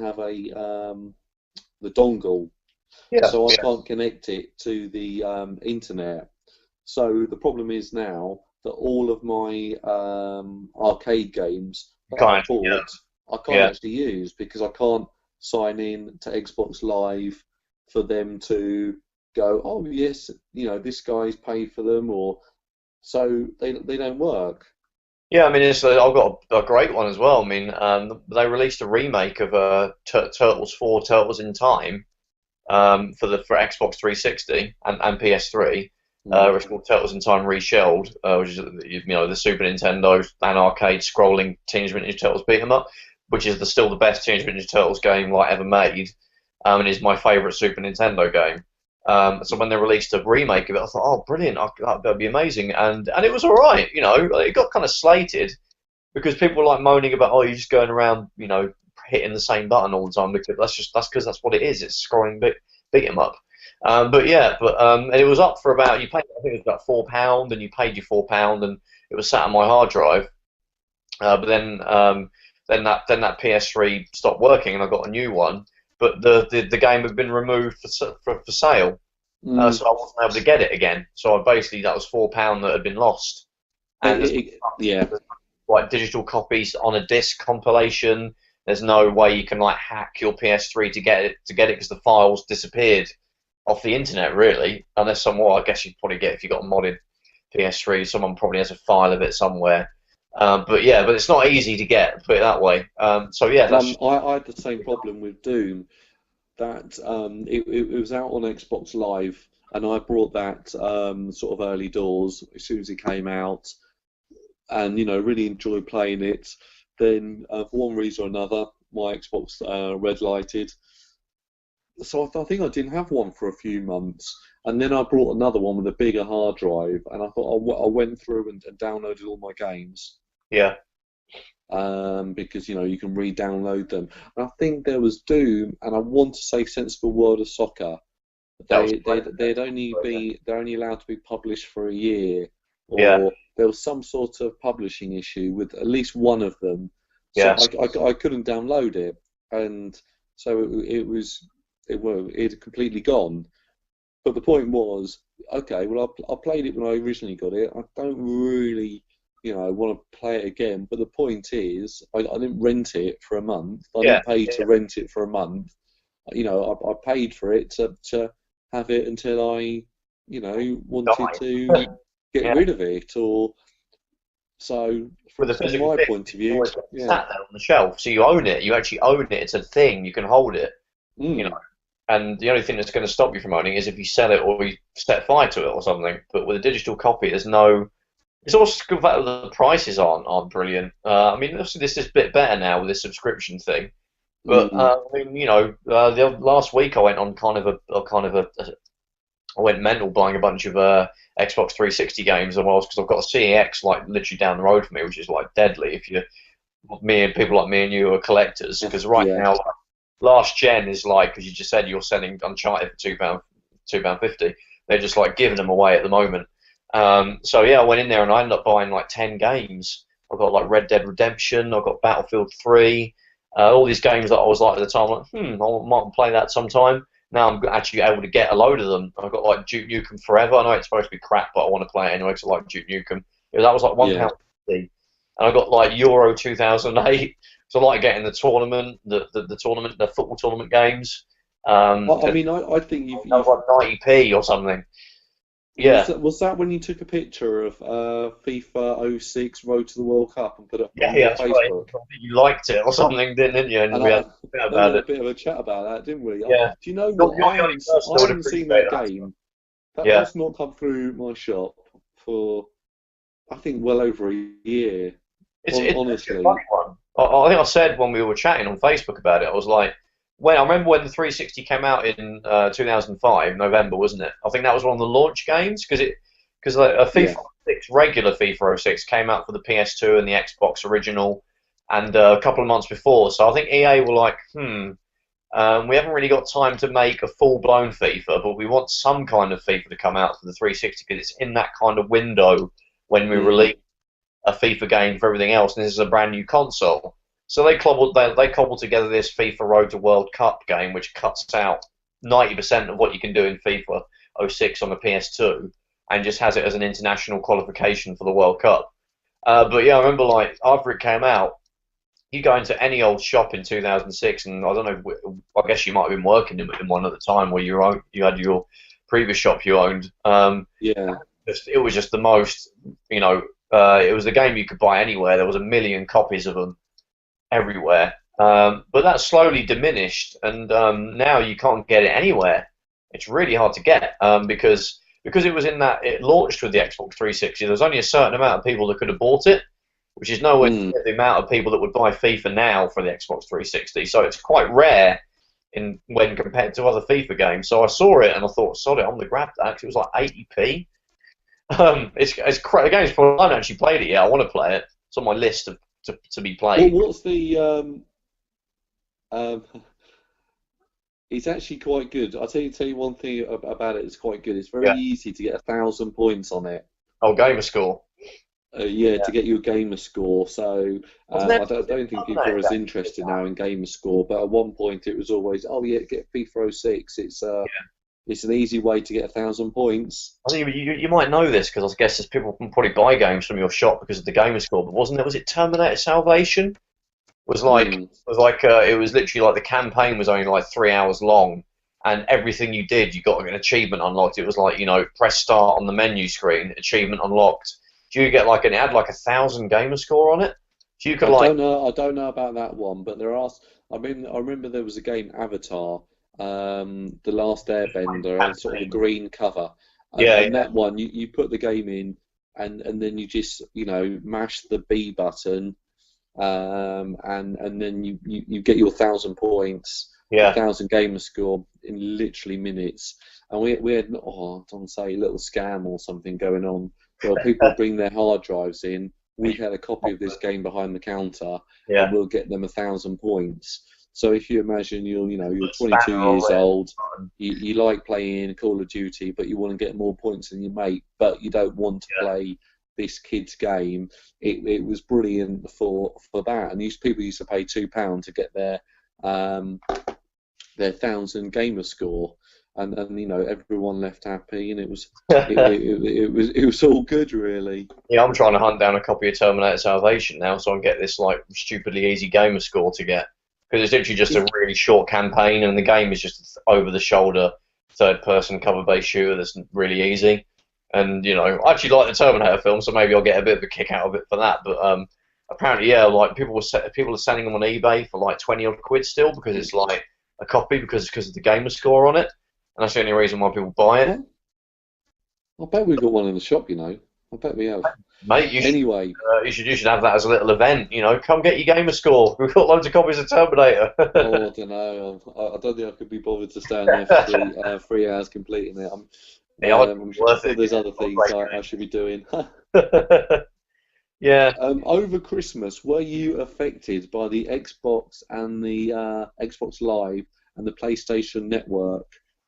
[SPEAKER 2] have the dongle,
[SPEAKER 1] yeah,
[SPEAKER 2] so I
[SPEAKER 1] yeah,
[SPEAKER 2] can't connect it to the internet. So the problem is now that all of my arcade games that I
[SPEAKER 1] kind,
[SPEAKER 2] bought, I can't
[SPEAKER 1] yeah.
[SPEAKER 2] actually use because I can't sign in to Xbox Live for them to go, oh yes, this guy's paid for them, or so they don't work.
[SPEAKER 1] Yeah, I mean, I've got a great one as well. I mean, they released a remake of Turtles 4, Turtles in Time, for Xbox 360 and PS3.
[SPEAKER 2] Mm.
[SPEAKER 1] It's called Turtles in Time Reshelled, which is the Super Nintendo and arcade scrolling Teenage Mutant Ninja Turtles beat 'em up, which is still the best Teenage Mutant Ninja Turtles game like ever made, and is my favourite Super Nintendo game. So when they released a remake of it, I thought, oh, brilliant, that'd be amazing, and it was all right. It got kind of slated because people were like moaning about, oh, you're just going around, hitting the same button all the time. Because that's what it is. It's scrolling beat 'em up. And it was up for about, you paid, I think it was about £4, and you paid your £4, and it was sat on my hard drive. But then that PS3 stopped working, and I got a new one. But the game had been removed for sale,
[SPEAKER 2] Mm.
[SPEAKER 1] so I wasn't able to get it again. So that was £4 that had been lost. And
[SPEAKER 2] Yeah.
[SPEAKER 1] like digital copies on a disc compilation. There's no way you can like hack your PS3 to get it because the files disappeared off the internet, really. Unless I guess you'd probably get if you got a modded PS3. Someone probably has a file of it somewhere. But it's not easy to get. Put it that way. So yeah, that's
[SPEAKER 2] I had the same problem with Doom. That it was out on Xbox Live, and I brought that sort of early doors as soon as it came out, and really enjoyed playing it. Then for one reason or another, my Xbox red lighted, so I think I didn't have one for a few months, and then I brought another one with a bigger hard drive, and I thought I went through and downloaded all my games.
[SPEAKER 1] yeah.
[SPEAKER 2] Because you can re-download them. And I think there was Doom, and I want to say Sensible World of Soccer.
[SPEAKER 1] That was
[SPEAKER 2] They're only allowed to be published for a year,
[SPEAKER 1] yeah,
[SPEAKER 2] or there was some sort of publishing issue with at least one of them, so
[SPEAKER 1] yeah.
[SPEAKER 2] I couldn't download it, and so it had completely gone. But the point was, okay, well I played it when I originally got it. I don't really want to play it again. But the point is, I didn't rent it for a month. I
[SPEAKER 1] Yeah,
[SPEAKER 2] didn't pay to rent it for a month. I paid for it to have it until I, wanted to
[SPEAKER 1] die.
[SPEAKER 2] get
[SPEAKER 1] Yeah.
[SPEAKER 2] rid of it. Or so,
[SPEAKER 1] With a
[SPEAKER 2] from
[SPEAKER 1] physical
[SPEAKER 2] my
[SPEAKER 1] disc,
[SPEAKER 2] point of
[SPEAKER 1] it's
[SPEAKER 2] view,
[SPEAKER 1] always
[SPEAKER 2] yeah.
[SPEAKER 1] sat there on the shelf, so you own it. You actually own it. It's a thing. You can hold it. You know.
[SPEAKER 2] Mm,
[SPEAKER 1] And the only thing that's going to stop you from owning it is if you sell it or you set fire to it or something. But with a digital copy, there's no. It's also good that the prices aren't brilliant. I mean, obviously this is a bit better now with this subscription thing. But
[SPEAKER 2] mm,
[SPEAKER 1] I mean, last week I went on I went mental buying a bunch of Xbox 360 games because I've got a CEX like literally down the road from me, which is like deadly if you me and people like me and you are collectors. Because right
[SPEAKER 2] yeah.
[SPEAKER 1] now, last gen is like, because you just said you're selling Uncharted for £2.50. They're just like giving them away at the moment. So yeah, I went in there and I ended up buying like 10 games. I've got like Red Dead Redemption. I've got Battlefield 3. All these games that I was like at the time, like, I might play that sometime. Now I'm actually able to get a load of them. I've got like Duke Nukem Forever. I know it's supposed to be crap, but I want to play it anyway because I like Duke Nukem. That was like one
[SPEAKER 2] Yeah.
[SPEAKER 1] pound fifty, and I got like Euro 2008. So I like getting the tournament, the football tournament games.
[SPEAKER 2] I
[SPEAKER 1] That
[SPEAKER 2] mean, I think
[SPEAKER 1] was like 90p or something. Yeah,
[SPEAKER 2] Was that when you took a picture of FIFA '06 Road to the World Cup and put it
[SPEAKER 1] yeah,
[SPEAKER 2] on
[SPEAKER 1] yeah,
[SPEAKER 2] your
[SPEAKER 1] that's right.
[SPEAKER 2] Facebook?
[SPEAKER 1] I think you liked it or something, didn't you? And
[SPEAKER 2] And
[SPEAKER 1] we had
[SPEAKER 2] I,
[SPEAKER 1] a bit
[SPEAKER 2] and we
[SPEAKER 1] about
[SPEAKER 2] had a
[SPEAKER 1] it.
[SPEAKER 2] bit of a chat about that, didn't we?
[SPEAKER 1] Yeah,
[SPEAKER 2] Do you know
[SPEAKER 1] you're
[SPEAKER 2] what?
[SPEAKER 1] the only person that
[SPEAKER 2] I
[SPEAKER 1] would
[SPEAKER 2] haven't seen
[SPEAKER 1] appreciate
[SPEAKER 2] that
[SPEAKER 1] that.
[SPEAKER 2] game.
[SPEAKER 1] Yeah.
[SPEAKER 2] That's not come through my shop for I think well over a year.
[SPEAKER 1] It's actually a
[SPEAKER 2] Honestly,
[SPEAKER 1] funny one. I think I said when we were chatting on Facebook about it, I was like, when I remember when the 360 came out in 2005, November, wasn't it? I think that was one of the launch games because like, a
[SPEAKER 2] yeah.
[SPEAKER 1] FIFA 6, regular FIFA '06 came out for the PS2 and the Xbox original, and a couple of months before. So I think EA were like, we haven't really got time to make a full blown FIFA, but we want some kind of FIFA to come out for the 360 because it's in that kind of window when we
[SPEAKER 2] Mm,
[SPEAKER 1] release a FIFA game for everything else, and this is a brand new console. So they cobbled together this FIFA Road to World Cup game, which cuts out 90% of what you can do in FIFA '06 on the PS2, and just has it as an international qualification for the World Cup. But yeah, I remember like after it came out, you go into any old shop in 2006, and I don't know, I guess you might have been working in one at the time where you had your previous shop you owned.
[SPEAKER 2] yeah.
[SPEAKER 1] It was just the most, you know, it was the game you could buy anywhere. There was a million copies of them everywhere. But that slowly diminished, and now you can't get it anywhere. It's really hard to get because it was in that it launched with the Xbox 360. There was only a certain amount of people that could have bought it, which is nowhere
[SPEAKER 2] Mm.
[SPEAKER 1] near the amount of people that would buy FIFA now for the Xbox 360. So it's quite rare in when compared to other FIFA games. So I saw it and I thought, sod it, I'm gonna grab that because it was like 80p. The game's fun. I haven't actually played it yet. I want to play it. It's on my list of to be
[SPEAKER 2] Well,
[SPEAKER 1] played.
[SPEAKER 2] what's the um, it's actually quite good. Tell you one thing about it. It's quite good. It's very
[SPEAKER 1] Yeah.
[SPEAKER 2] easy to get 1,000 points on it.
[SPEAKER 1] Oh, gamer score.
[SPEAKER 2] Yeah,
[SPEAKER 1] Yeah.
[SPEAKER 2] to get your gamer score. So
[SPEAKER 1] Wasn't there?
[SPEAKER 2] I
[SPEAKER 1] Was it
[SPEAKER 2] don't think people are
[SPEAKER 1] Terminator
[SPEAKER 2] as
[SPEAKER 1] game?
[SPEAKER 2] interested now in gamer score. But at one point, it was always, oh yeah, get FIFA '06. It's an easy way to get 1,000 points.
[SPEAKER 1] I think you might know this because I guess there's people can probably buy games from your shop because of the gamer score. But wasn't there? Was it Terminator Salvation?
[SPEAKER 2] Mm.
[SPEAKER 1] It was literally like the campaign was only like 3 hours long, and everything you did, you got an achievement unlocked. It was like press start on the menu screen, achievement unlocked. Do you get like it had like 1,000 gamer score on it? So you could
[SPEAKER 2] I
[SPEAKER 1] like
[SPEAKER 2] don't know. I don't know about that one, but there are. I mean, I remember there was a game, Avatar, The Last Airbender, and sort of a
[SPEAKER 1] campaign.
[SPEAKER 2] green cover,
[SPEAKER 1] Yeah,
[SPEAKER 2] and that one you put the game in, and then you just mash the B button, and then you get your 1,000 points, your
[SPEAKER 1] yeah,
[SPEAKER 2] 1,000 gamer score in literally minutes. And we had, I don't say, a little scam or something going on. Well, people bring their hard drives in. We had a copy of this game behind the counter, and
[SPEAKER 1] yeah.
[SPEAKER 2] we'll get them 1,000 points. So if you imagine you're
[SPEAKER 1] Put a
[SPEAKER 2] 22
[SPEAKER 1] spanner
[SPEAKER 2] years
[SPEAKER 1] or
[SPEAKER 2] old,
[SPEAKER 1] whatever.
[SPEAKER 2] you like playing Call of Duty, but you want to get more points than your mate, but you don't want to
[SPEAKER 1] Yeah.
[SPEAKER 2] play this kid's game. It was brilliant for that. And people used to pay £2 to get um, their 1,000 gamer score, and everyone left happy, and it was all good really.
[SPEAKER 1] Yeah, I'm trying to hunt down a copy of Terminator Salvation now, so I can get this like stupidly easy gamer score to get because it's literally just a really short campaign, and the game is just over the shoulder third-person cover-based shooter that's really easy. And I actually like the Terminator film, so maybe I'll get a bit of a kick out of it for that. But apparently, yeah, like people are selling them on eBay for like 20 odd quid still because it's like a copy because of the gamer score on it, and that's the only reason why people buy it.
[SPEAKER 2] Well, I bet we've got one in the shop. I bet we have.
[SPEAKER 1] Mate,
[SPEAKER 2] Anyway,
[SPEAKER 1] you should have that as a little event. Come get your gamer score. We've got loads of copies of Terminator.
[SPEAKER 2] oh, I don't know. I don't think I could be bothered to stand there for 3 hours completing it.
[SPEAKER 1] Yeah, I'd
[SPEAKER 2] I'm
[SPEAKER 1] be worth
[SPEAKER 2] sure
[SPEAKER 1] it.
[SPEAKER 2] there's other things I should be doing.
[SPEAKER 1] Yeah.
[SPEAKER 2] Over Christmas, were you affected by the Xbox and the Xbox Live and the PlayStation Network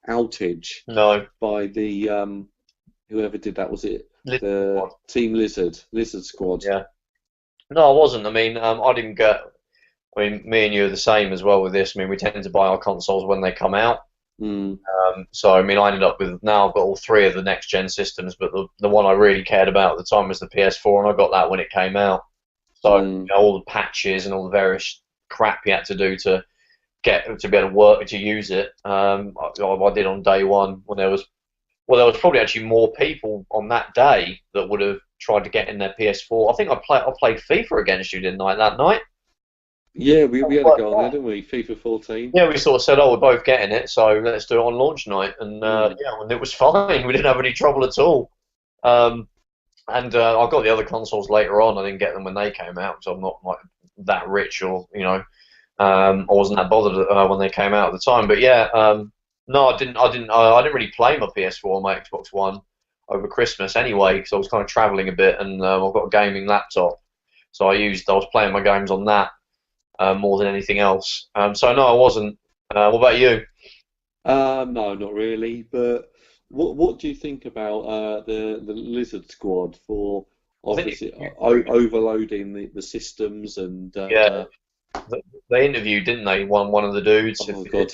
[SPEAKER 2] outage
[SPEAKER 1] No.
[SPEAKER 2] by the whoever did that? Was it
[SPEAKER 1] Lizard
[SPEAKER 2] the
[SPEAKER 1] Squad.
[SPEAKER 2] Team Lizard Squad?
[SPEAKER 1] Yeah. No, I wasn't. I mean, I didn't get. I mean, me and you are the same as well with this. I mean, we tend to buy our consoles when they come out.
[SPEAKER 2] Mm,
[SPEAKER 1] So, I mean, I ended up with now I've got all three of the next gen systems, but the one I really cared about at the time was the PS4, and I got that when it came out. So,
[SPEAKER 2] mm,
[SPEAKER 1] all the patches and all the various crap you had to do to get to be able to work to use it, I did on day one when there was well, there was probably actually more people on that day that would have tried to get in their PS4. I think I played FIFA against you, didn't I, that night?
[SPEAKER 2] Yeah, we had a go on there, didn't we? FIFA 14.
[SPEAKER 1] Yeah, we sort of said, "Oh, we're both getting it, so let's do it on launch night." And
[SPEAKER 2] Mm.
[SPEAKER 1] yeah, and it was fine. We didn't have any trouble at all. Um, and I got the other consoles later on. I didn't get them when they came out, so I'm not like that rich, or I wasn't that bothered when they came out at the time. But yeah, no, I didn't. I didn't really play my PS4 or my Xbox One over Christmas anyway, because I was kind of traveling a bit, and I've got a gaming laptop, so I was playing my games on that more than anything else. So no, I wasn't. What about you?
[SPEAKER 2] No, not really. But what do you think about the Lizard Squad for
[SPEAKER 1] I think
[SPEAKER 2] obviously overloading the systems and
[SPEAKER 1] yeah, they interviewed, didn't they? One of the dudes,
[SPEAKER 2] oh God.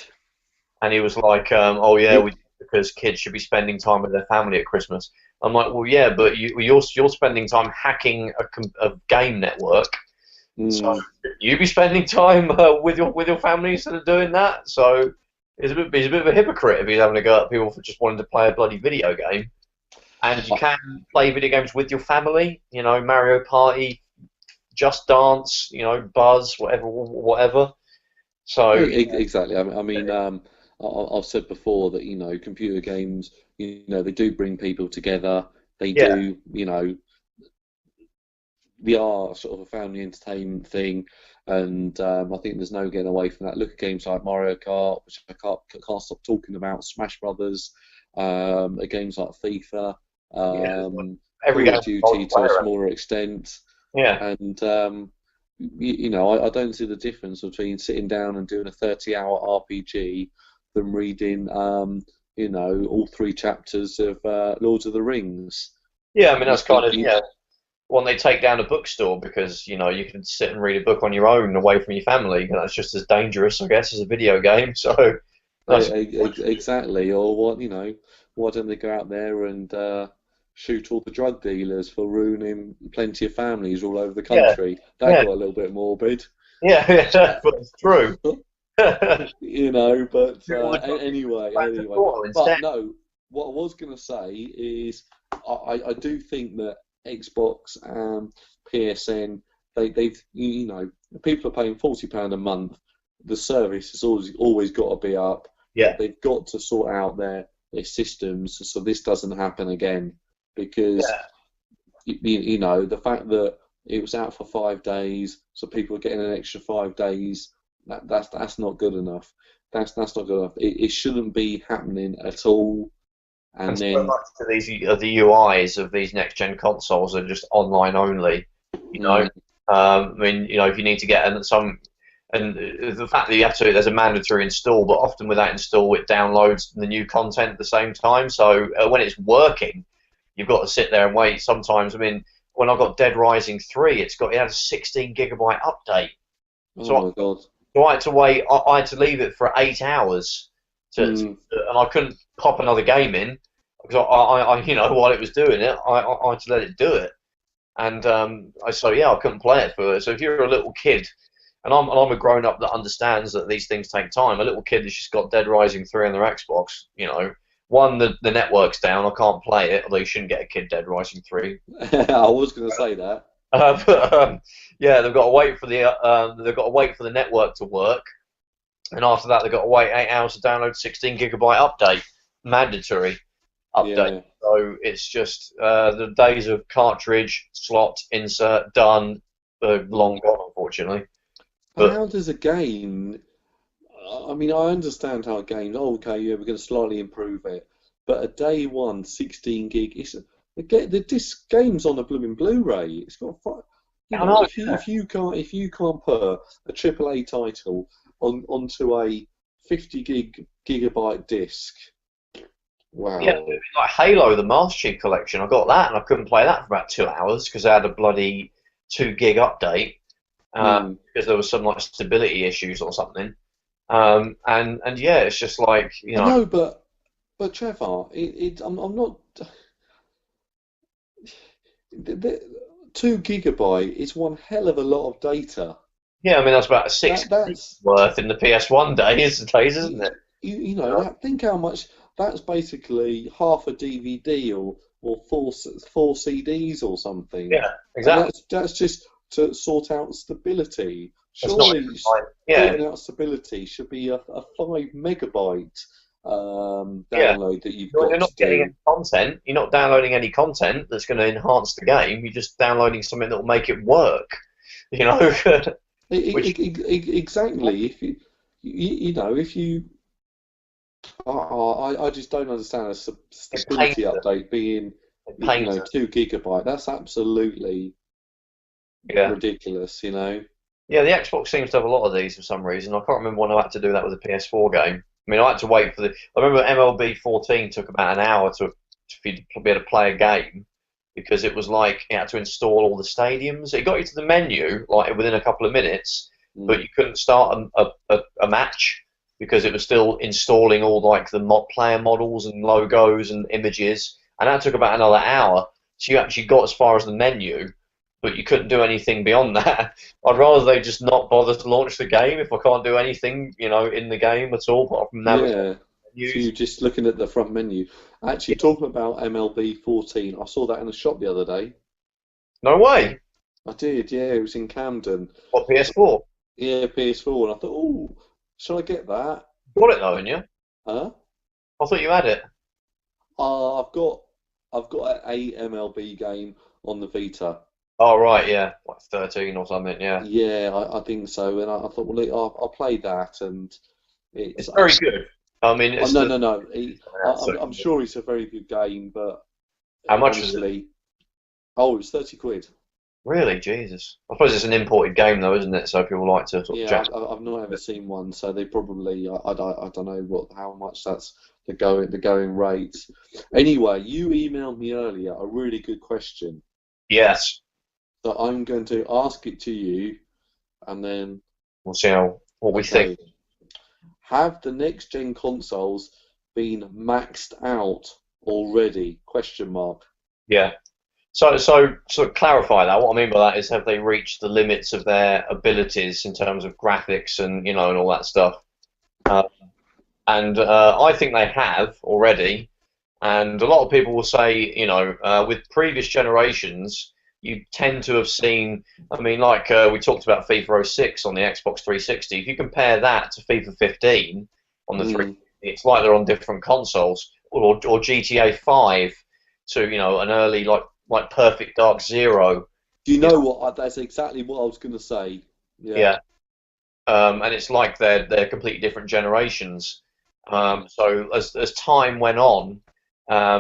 [SPEAKER 1] and he was like, "Oh yeah,
[SPEAKER 2] It,
[SPEAKER 1] because kids should be spending time with their family at Christmas." I'm like, "Well, yeah, but you're spending time hacking a game network, so
[SPEAKER 2] mm,
[SPEAKER 1] you be spending time with your family instead of doing that." So he's a bit of a hypocrite if he's having to go at people for just wanting to play a bloody video game. And you
[SPEAKER 2] I-
[SPEAKER 1] can play video games with your family, Mario Party, Just Dance, Buzz, whatever. So
[SPEAKER 2] exactly. I mean, I've said before that computer games, they do bring people together. They
[SPEAKER 1] yeah,
[SPEAKER 2] do, they are sort of a family entertainment thing, and I think there's no getting away from that. Look at games like Mario Kart, which I can't stop talking about, Smash Brothers, at games like FIFA,
[SPEAKER 1] yeah, every
[SPEAKER 2] Call
[SPEAKER 1] game
[SPEAKER 2] of
[SPEAKER 1] is
[SPEAKER 2] Duty to a
[SPEAKER 1] multiplayer.
[SPEAKER 2] smaller extent,
[SPEAKER 1] Yeah,
[SPEAKER 2] and I don't see the difference between sitting down and doing a 30-hour RPG than reading, all three chapters of Lord of the Rings.
[SPEAKER 1] yeah. I mean,
[SPEAKER 2] You
[SPEAKER 1] that's kind
[SPEAKER 2] think
[SPEAKER 1] of when they take down a bookstore because you can sit and read a book on your own away from your family. That's just as dangerous, I guess, as a video game. So that's
[SPEAKER 2] exactly, or why don't they go out there and shoot all the drug dealers for ruining plenty of families all over the
[SPEAKER 1] yeah,
[SPEAKER 2] country? That
[SPEAKER 1] yeah,
[SPEAKER 2] got a little bit morbid.
[SPEAKER 1] yeah. But it's true.
[SPEAKER 2] But
[SPEAKER 1] Do all the drug dealers
[SPEAKER 2] anyway,
[SPEAKER 1] back to
[SPEAKER 2] anyway.
[SPEAKER 1] Toronto
[SPEAKER 2] But
[SPEAKER 1] instead.
[SPEAKER 2] no, what I was going to say is I do think that Xbox and PSN, they've, people are paying £40 a month. The service has always got to be up,
[SPEAKER 1] Yeah,
[SPEAKER 2] but they've got to sort out their systems so this doesn't happen again. Because,
[SPEAKER 1] yeah.
[SPEAKER 2] the fact that it was out for 5 days, so people are getting an extra 5 days. That's not good enough. That's not good enough. It shouldn't be happening at all.
[SPEAKER 1] And
[SPEAKER 2] And
[SPEAKER 1] so
[SPEAKER 2] then,
[SPEAKER 1] much of these of the UIs of these next gen consoles are just online only. You know,
[SPEAKER 2] mm,
[SPEAKER 1] I mean, if you need to get and the fact that there's a mandatory install, but often with that install, it downloads the new content at the same time. So when it's working, you've got to sit there and wait. Sometimes, I mean, when I got Dead Rising 3, it had a 16 gigabyte update.
[SPEAKER 2] oh
[SPEAKER 1] So
[SPEAKER 2] my God.
[SPEAKER 1] So I had to wait. I had to leave it for 8 hours
[SPEAKER 2] Mm,
[SPEAKER 1] and I couldn't pop another game in because while it was doing it, I had to let it do it. And I couldn't play it for. So if you're a little kid, and I'm a grown up that understands that these things take time. A little kid that's just got Dead Rising 3 on their Xbox, one the network's down. I can't play it. Although you shouldn't get a kid Dead Rising 3.
[SPEAKER 2] I was going to say that.
[SPEAKER 1] Yeah, they've got to wait for the network to work, and after that they've got to wait 8 hours to download 16 gigabyte update, mandatory update.
[SPEAKER 2] Yeah.
[SPEAKER 1] So it's just the days of cartridge slot insert done are long gone, unfortunately.
[SPEAKER 2] But
[SPEAKER 1] But
[SPEAKER 2] how does a game? I mean, I understand how a game. Oh, okay, yeah, we're going to slightly improve it. But a day one 16 gig. This game's on a blooming Blu-ray. It's got
[SPEAKER 1] I know,
[SPEAKER 2] if you can't put a AAA title onto a 50 gigabyte disc.
[SPEAKER 1] yeah,
[SPEAKER 2] Wow.
[SPEAKER 1] like Halo, the Master Chief Collection. I got that, and I couldn't play that for about 2 hours because I had a bloody 2 gig update
[SPEAKER 2] Mm.
[SPEAKER 1] because there was some like stability issues or something. And yeah, it's just like
[SPEAKER 2] I know, but Trevor, I'm not. The 2 gigabyte is one hell of a lot of data.
[SPEAKER 1] yeah. I mean, that's about a
[SPEAKER 2] That
[SPEAKER 1] six
[SPEAKER 2] that's
[SPEAKER 1] worth in the PS1 days, isn't
[SPEAKER 2] you,
[SPEAKER 1] it?
[SPEAKER 2] that think how much. that's basically half a DVD or four CDs or something,
[SPEAKER 1] Yeah,
[SPEAKER 2] and
[SPEAKER 1] exactly.
[SPEAKER 2] that's just to sort out stability.
[SPEAKER 1] It's not
[SPEAKER 2] Surely
[SPEAKER 1] even like, yeah,
[SPEAKER 2] sorting out stability should be a 5 megabyte
[SPEAKER 1] yeah.
[SPEAKER 2] download that you've
[SPEAKER 1] You're
[SPEAKER 2] got
[SPEAKER 1] not
[SPEAKER 2] to
[SPEAKER 1] getting
[SPEAKER 2] do.
[SPEAKER 1] any content. You're not downloading any content that's going to enhance the game. You're just downloading something that will make it work. You know, which
[SPEAKER 2] Exactly. If you know, if you, I just don't understand a
[SPEAKER 1] it's
[SPEAKER 2] stability
[SPEAKER 1] painful.
[SPEAKER 2] update being,
[SPEAKER 1] It
[SPEAKER 2] you
[SPEAKER 1] pains
[SPEAKER 2] know,
[SPEAKER 1] us.
[SPEAKER 2] 2 gigabyte. That's absolutely
[SPEAKER 1] Yeah.
[SPEAKER 2] ridiculous. You know.
[SPEAKER 1] Yeah, the Xbox seems to have a lot of these for some reason. I can't remember when I had to do that with a PS4 game. I mean, I had to wait for the. I remember MLB 14 took about an hour to be able to play a game because it was like you had to install all the stadiums. It got you to the menu like within a couple of minutes, but
[SPEAKER 2] Mm.
[SPEAKER 1] you couldn't start a match because it was still installing all like the player models and logos and images, and that took about another hour. So you actually got as far as the menu, but you couldn't do anything beyond that. I'd rather they just not bother to launch the game if I can't do anything, in the game at all, apart from navigate
[SPEAKER 2] Yeah. So you're
[SPEAKER 1] menus.
[SPEAKER 2] just looking at the front menu. Actually,
[SPEAKER 1] Yeah.
[SPEAKER 2] talking about MLB 14, I saw that in the shop the other day.
[SPEAKER 1] No way.
[SPEAKER 2] I did, yeah. It was in Camden.
[SPEAKER 1] What, PS4?
[SPEAKER 2] Yeah, PS4, and I thought, oh, shall I get that?
[SPEAKER 1] Got it though, didn't you?
[SPEAKER 2] Huh?
[SPEAKER 1] I thought you had it.
[SPEAKER 2] I've got a MLB game on the Vita.
[SPEAKER 1] Oh right, yeah, like 13 or something. Yeah,
[SPEAKER 2] Yeah, I think so. And I thought, well, I'll play that, and it's
[SPEAKER 1] it's very good. I mean,
[SPEAKER 2] oh,
[SPEAKER 1] it's
[SPEAKER 2] no,
[SPEAKER 1] the
[SPEAKER 2] no, no. I'm
[SPEAKER 1] so
[SPEAKER 2] sure it's a very good game, but
[SPEAKER 1] how much was it?
[SPEAKER 2] honestly, oh, it was 30 quid.
[SPEAKER 1] Really, Jesus. I suppose it's an imported game though, isn't it? So people like to sort of
[SPEAKER 2] Yeah,
[SPEAKER 1] jack
[SPEAKER 2] I've not ever
[SPEAKER 1] it.
[SPEAKER 2] seen one, so they probably I don't know how much that's the going rate. Anyway, you emailed me earlier a really good question,
[SPEAKER 1] Yes,
[SPEAKER 2] so I'm going to ask it to you, and then
[SPEAKER 1] we'll see how what we think.
[SPEAKER 2] okay, have the next gen consoles been maxed out already? Question mark.
[SPEAKER 1] Yeah. So clarify that. What I mean by that is, have they reached the limits of their abilities in terms of graphics and and all that stuff? Uh, and I think they have already. And a lot of people will say, with previous generations, you tend to have seen. I mean, like we talked about FIFA '06 on the Xbox 360. If you compare that to FIFA 15 on the
[SPEAKER 2] Mm.
[SPEAKER 1] 360, it's like they're on different consoles, or GTA 5 to an early like Perfect Dark Zero.
[SPEAKER 2] Do you
[SPEAKER 1] You
[SPEAKER 2] know
[SPEAKER 1] know,
[SPEAKER 2] what? That's exactly what I was going to say. Yeah.
[SPEAKER 1] yeah. And it's like they're completely different generations. So as time went on,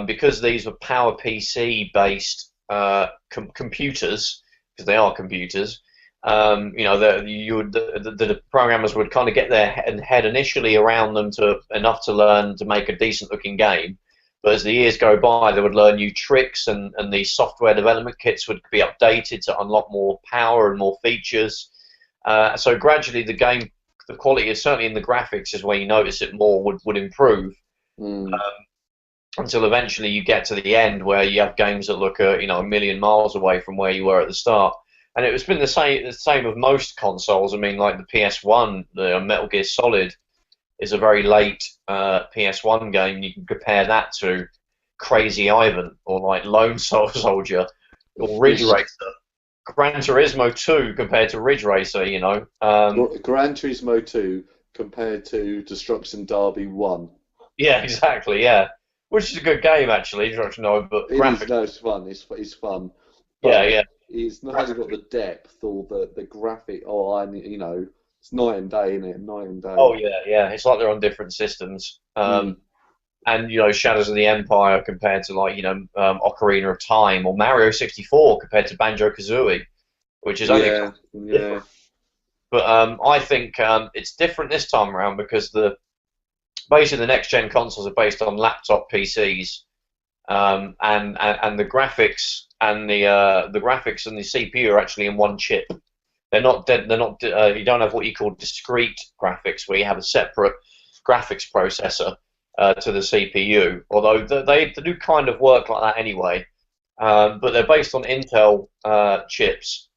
[SPEAKER 1] because these were Power PC based computers, because they are computers, the programmers would kind of get their head initially around them to enough to learn to make a decent looking game. But as the years go by, they would learn new tricks, and the software development kits would be updated to unlock more power and more features. So gradually, the quality is certainly in the graphics is where you notice it more would improve
[SPEAKER 2] Mm.
[SPEAKER 1] until eventually you get to the end where you have games that look a million miles away from where you were at the start. And it's been the same with most consoles. I mean, like the PS1, the Metal Gear Solid is a very late PS1 game. You can compare that to Crazy Ivan or like Lone Soldier or Ridge Racer. Gran Turismo 2 compared to Ridge Racer,
[SPEAKER 2] Gran Turismo 2 compared to Destruction Derby 1.
[SPEAKER 1] Yeah, exactly, yeah. Which is a good game, actually, Destruction Derby, but
[SPEAKER 2] It is,
[SPEAKER 1] graphics,
[SPEAKER 2] no, it's fun. It's fun,
[SPEAKER 1] yeah,
[SPEAKER 2] but
[SPEAKER 1] yeah.
[SPEAKER 2] it's not hasn't got
[SPEAKER 1] Graphically,
[SPEAKER 2] the depth or the graphic. Oh, it's night and day, isn't it? Night and day.
[SPEAKER 1] oh, yeah, yeah. It's like they're on different systems.
[SPEAKER 2] Mm.
[SPEAKER 1] And, Shadows of the Empire compared to, like, Ocarina of Time, or Mario 64 compared to Banjo-Kazooie, which is only
[SPEAKER 2] Yeah, yeah,
[SPEAKER 1] different. But I think it's different this time around because basically the next gen consoles are based on laptop PCs, and the graphics and the graphics and the CPU are actually in one chip. They're not dead. They're not. You don't have what you call discrete graphics, where you have a separate graphics processor to the CPU. Although they do kind of work like that anyway, but they're based on Intel chips.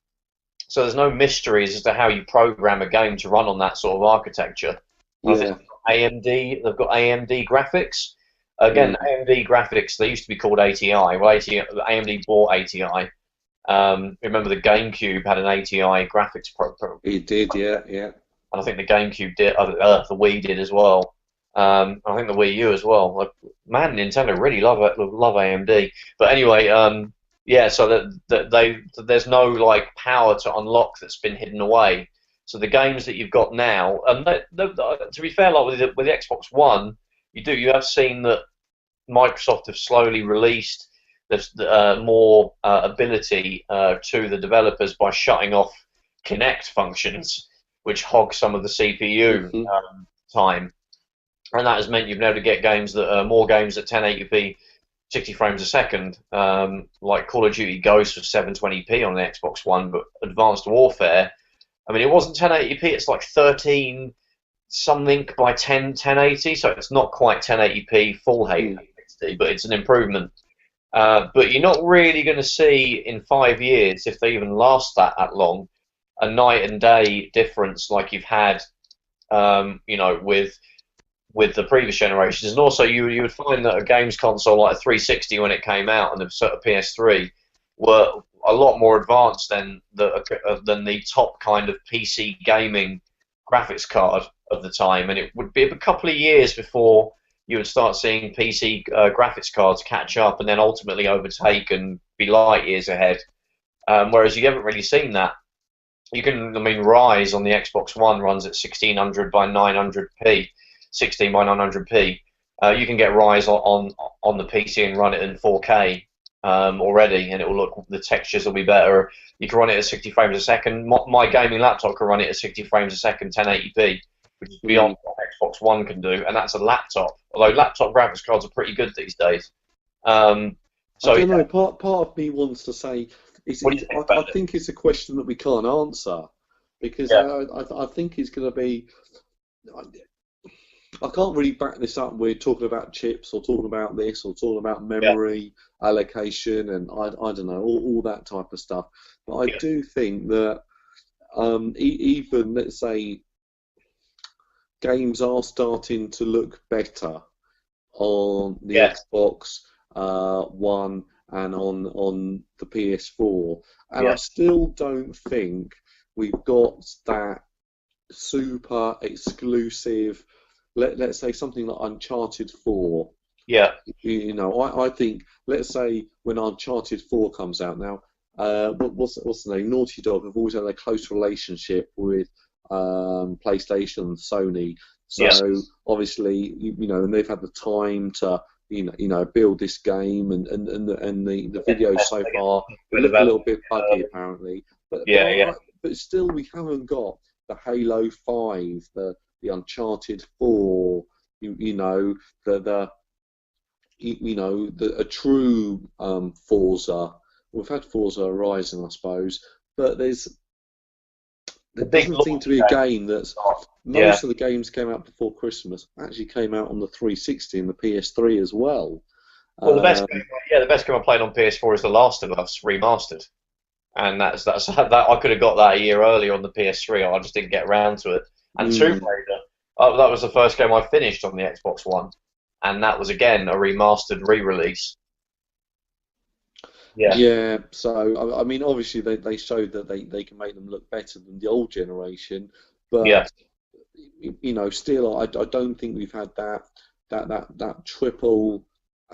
[SPEAKER 1] So there's no mysteries as to how you program a game to run on that sort of architecture. And I think
[SPEAKER 2] yeah.
[SPEAKER 1] AMD, they've got AMD graphics, Again,
[SPEAKER 2] Mm.
[SPEAKER 1] AMD graphics, they used to be called ATI. Well, AMD bought ATI. Remember the GameCube had an ATI graphics
[SPEAKER 2] It did, yeah, yeah.
[SPEAKER 1] and I think the GameCube did, the Wii did as well. I think the Wii U as well. Like, man, Nintendo really love AMD. But anyway, yeah. So there's no like power to unlock that's been hidden away. So the games that you've got now, and to be fair, like with the Xbox One, you have seen that Microsoft have slowly released this more ability to the developers by shutting off Kinect functions, which hog some of the CPU
[SPEAKER 2] Hmm.
[SPEAKER 1] time, and that has meant you've been able to get games that are more games at 1080p, 60 frames a second, like Call of Duty Ghosts was 720p on the Xbox One, but Advanced Warfare, I mean, it wasn't 1080p; it's like 13 something by 1080, so it's not quite 1080p full
[SPEAKER 2] Mm.
[SPEAKER 1] HD, but it's an improvement. But you're not really going to see in 5 years, if they even last that long, a night and day difference like you've had, with the previous generations. And also, you would find that a games console like a 360 when it came out and the sort of PS3 were a lot more advanced than the top kind of PC gaming graphics card of the time. And it would be a couple of years before you would start seeing PC graphics cards catch up and then ultimately overtake and be light years ahead. Whereas you haven't really seen that. I mean, Rise on the Xbox One runs at 1600 by 900p, 16 by 900p. You can get Rise on the PC and run it in 4K already, and it will look, the textures will be better. You can run it at 60 frames a second. My gaming laptop can run it at 60 frames a second, 1080p, which is beyond
[SPEAKER 2] Mm.
[SPEAKER 1] what Xbox One can do, and that's a laptop. Although laptop graphics cards are pretty good these days. Um,
[SPEAKER 2] I
[SPEAKER 1] so
[SPEAKER 2] don't
[SPEAKER 1] yeah,
[SPEAKER 2] know. Part of me wants to say,
[SPEAKER 1] what do you think
[SPEAKER 2] I
[SPEAKER 1] about it?
[SPEAKER 2] think it's a question that we can't answer because
[SPEAKER 1] Yeah,
[SPEAKER 2] I think it's going to be. I can't really back this up. We're talking about chips or talking about this or talking about
[SPEAKER 1] yeah,
[SPEAKER 2] memory allocation and I don't know, all that type of stuff. But I
[SPEAKER 1] yeah,
[SPEAKER 2] do think that even, let's say, games are starting to look better on the
[SPEAKER 1] yeah,
[SPEAKER 2] Xbox One and on the PS4, and I
[SPEAKER 1] yeah,
[SPEAKER 2] still don't think we've got that super exclusive. Let's say something like Uncharted 4.
[SPEAKER 1] yeah,
[SPEAKER 2] I think, let's say when Uncharted 4 comes out now, what's the name? Naughty Dog have always had a close relationship with PlayStation and Sony,
[SPEAKER 1] yeah.
[SPEAKER 2] so obviously and they've had the time to build this game, and the videos so far they
[SPEAKER 1] For
[SPEAKER 2] look a little
[SPEAKER 1] development.
[SPEAKER 2] bit buggy apparently,
[SPEAKER 1] Yeah, yeah,
[SPEAKER 2] but still we haven't got the Halo 5, the Uncharted 4, the a true Forza. We've had Forza Horizon, I suppose, but
[SPEAKER 1] the
[SPEAKER 2] there
[SPEAKER 1] big
[SPEAKER 2] doesn't seem
[SPEAKER 1] launch
[SPEAKER 2] to be a
[SPEAKER 1] game.
[SPEAKER 2] game that's.
[SPEAKER 1] Yeah.
[SPEAKER 2] Most of the games came out before Christmas. Actually, came out on the 360 and the PS3 as well.
[SPEAKER 1] Well,
[SPEAKER 2] Um,
[SPEAKER 1] the best game I played on PS4 is The Last of Us remastered, and that's that I could have got that a year earlier on the PS3. I just didn't get around to it. And Tomb
[SPEAKER 2] mm,
[SPEAKER 1] Raider, that was the first game I finished on the Xbox One, and that was again a remastered re-release. Yeah,
[SPEAKER 2] yeah, so I mean, obviously they showed that they can make them look better than the old generation,
[SPEAKER 1] yeah,
[SPEAKER 2] but still, I don't think we've had that triple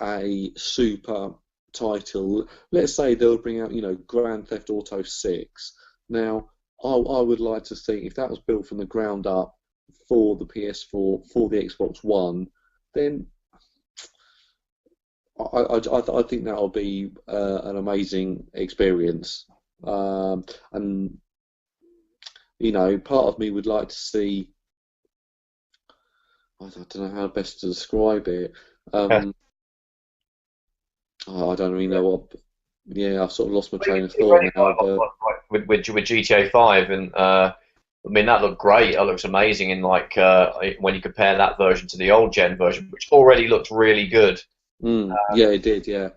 [SPEAKER 2] A super title. Let's say they'll bring out, Grand Theft Auto 6. Now, I would like to see if that was built from the ground up for the PS4, for the Xbox One, then I think that'll be an amazing experience. And part of me would like to see. I don't know how best to describe it.
[SPEAKER 1] yeah.
[SPEAKER 2] Um, I don't really know what. Yeah, I've sort of lost my
[SPEAKER 1] Well,
[SPEAKER 2] train of
[SPEAKER 1] you've
[SPEAKER 2] thought
[SPEAKER 1] already
[SPEAKER 2] now.
[SPEAKER 1] got
[SPEAKER 2] But
[SPEAKER 1] with GTA 5, and I mean that looked great. That looks amazing in like when you compare that version to the old gen version, which already looked really good.
[SPEAKER 2] yeah, it did. Yeah.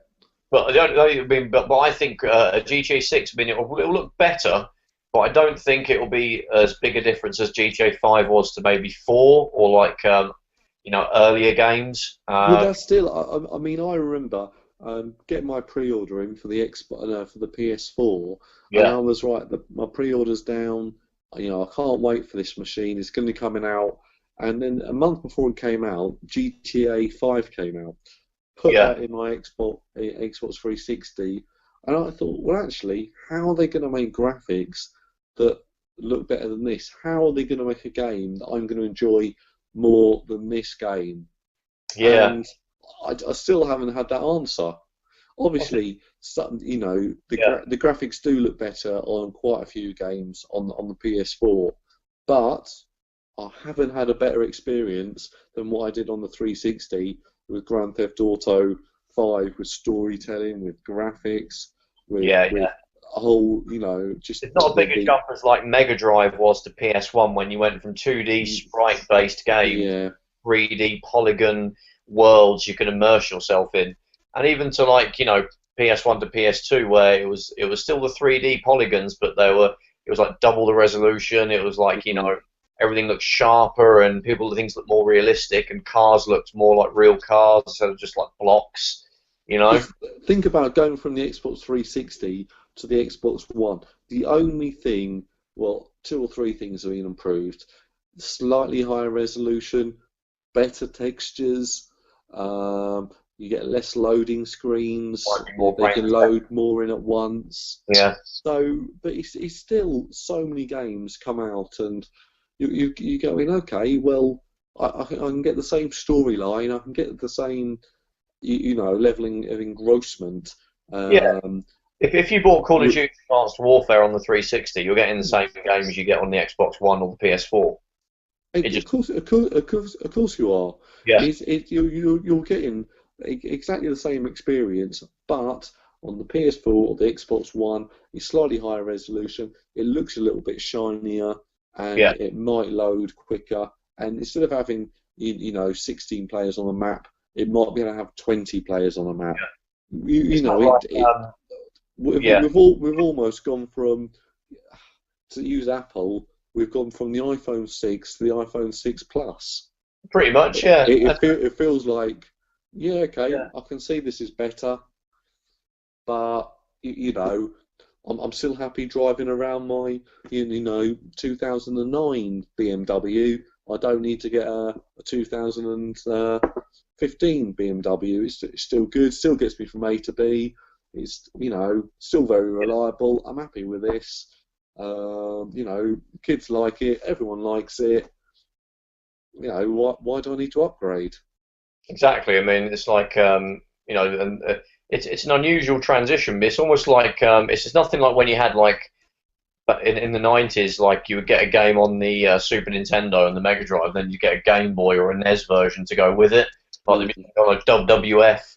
[SPEAKER 1] But I mean, but I think a GTA 6. I mean, it'll look better, but I don't think it'll be as big a difference as GTA 5 was to maybe 4, or like earlier games.
[SPEAKER 2] Well, that's still. I mean, I remember getting my pre-order in for the for the PS4, and
[SPEAKER 1] Yeah,
[SPEAKER 2] I was right. My pre-order's down. I can't wait for this machine. It's going to be coming out, and then a month before it came out, GTA 5 came out. Put
[SPEAKER 1] yeah,
[SPEAKER 2] that in my Xbox 360, and I thought, well, actually, how are they going to make graphics that look better than this? How are they going to make a game that I'm going to enjoy more than this game?
[SPEAKER 1] yeah.
[SPEAKER 2] And I still haven't had that answer. Obviously,
[SPEAKER 1] Yeah.
[SPEAKER 2] the graphics do look better on quite a few games on the PS4, but I haven't had a better experience than what I did on the 360 with Grand Theft Auto 5, with storytelling, with graphics,
[SPEAKER 1] Yeah,
[SPEAKER 2] with a whole, just
[SPEAKER 1] it's not a bigger
[SPEAKER 2] the
[SPEAKER 1] jump as like Mega Drive was to PS1 when you went from 2D sprite-based games,
[SPEAKER 2] yeah.
[SPEAKER 1] 3D polygon worlds you can immerse yourself in, and even to like PS1 to PS2 where it was still the 3D polygons, but it was like double the resolution. It was like
[SPEAKER 2] Mhm.
[SPEAKER 1] everything looked sharper and things looked more realistic and cars looked more like real cars instead of just like blocks. You know?
[SPEAKER 2] Because think about going from the Xbox 360 to the Xbox One. The only thing, well, two or three things have been improved. Slightly higher resolution, better textures, you get less loading screens,
[SPEAKER 1] Might be more
[SPEAKER 2] they
[SPEAKER 1] brain.
[SPEAKER 2] can load more in at once.
[SPEAKER 1] Yeah.
[SPEAKER 2] So, but it's still so many games come out, and you go in, okay, well, I can get the same storyline, I can get the same leveling of engrossment.
[SPEAKER 1] Yeah.
[SPEAKER 2] Um,
[SPEAKER 1] If you bought Call of
[SPEAKER 2] w-
[SPEAKER 1] Duty Advanced Warfare on the 360, you're getting the same game as you get on the Xbox One or the PS4. It
[SPEAKER 2] of
[SPEAKER 1] just
[SPEAKER 2] course, of course you are.
[SPEAKER 1] yeah,
[SPEAKER 2] You're getting exactly the same experience, but on the PS4 or the Xbox One, it's slightly higher resolution. It looks a little bit shinier, and
[SPEAKER 1] yeah,
[SPEAKER 2] it might load quicker. And instead of having 16 players on a map, it might be able to have 20 players on a map. You, you
[SPEAKER 1] it's not
[SPEAKER 2] know,
[SPEAKER 1] like
[SPEAKER 2] it
[SPEAKER 1] yeah,
[SPEAKER 2] we've almost gone from, to use Apple, we've gone from the iPhone 6 to the iPhone 6 Plus.
[SPEAKER 1] pretty much
[SPEAKER 2] It,
[SPEAKER 1] yeah.
[SPEAKER 2] it, it feels like, yeah, okay,
[SPEAKER 1] Yeah.
[SPEAKER 2] I can see this is better, but I'm still happy driving around my 2009 BMW. I don't need to get a 2015 BMW. It's still good, still gets me from A to B. It's still very reliable. I'm happy with this. Kids like it, everyone likes it. Why do I need to upgrade?
[SPEAKER 1] Exactly. I mean, it's like and it's an unusual transition. But it's almost like it's just nothing like when you had like but in the 90s, like you would get a game on the Super Nintendo and the Mega Drive, then you get a Game Boy or a NES version to go with it, like the
[SPEAKER 2] Mhm.
[SPEAKER 1] like WWF,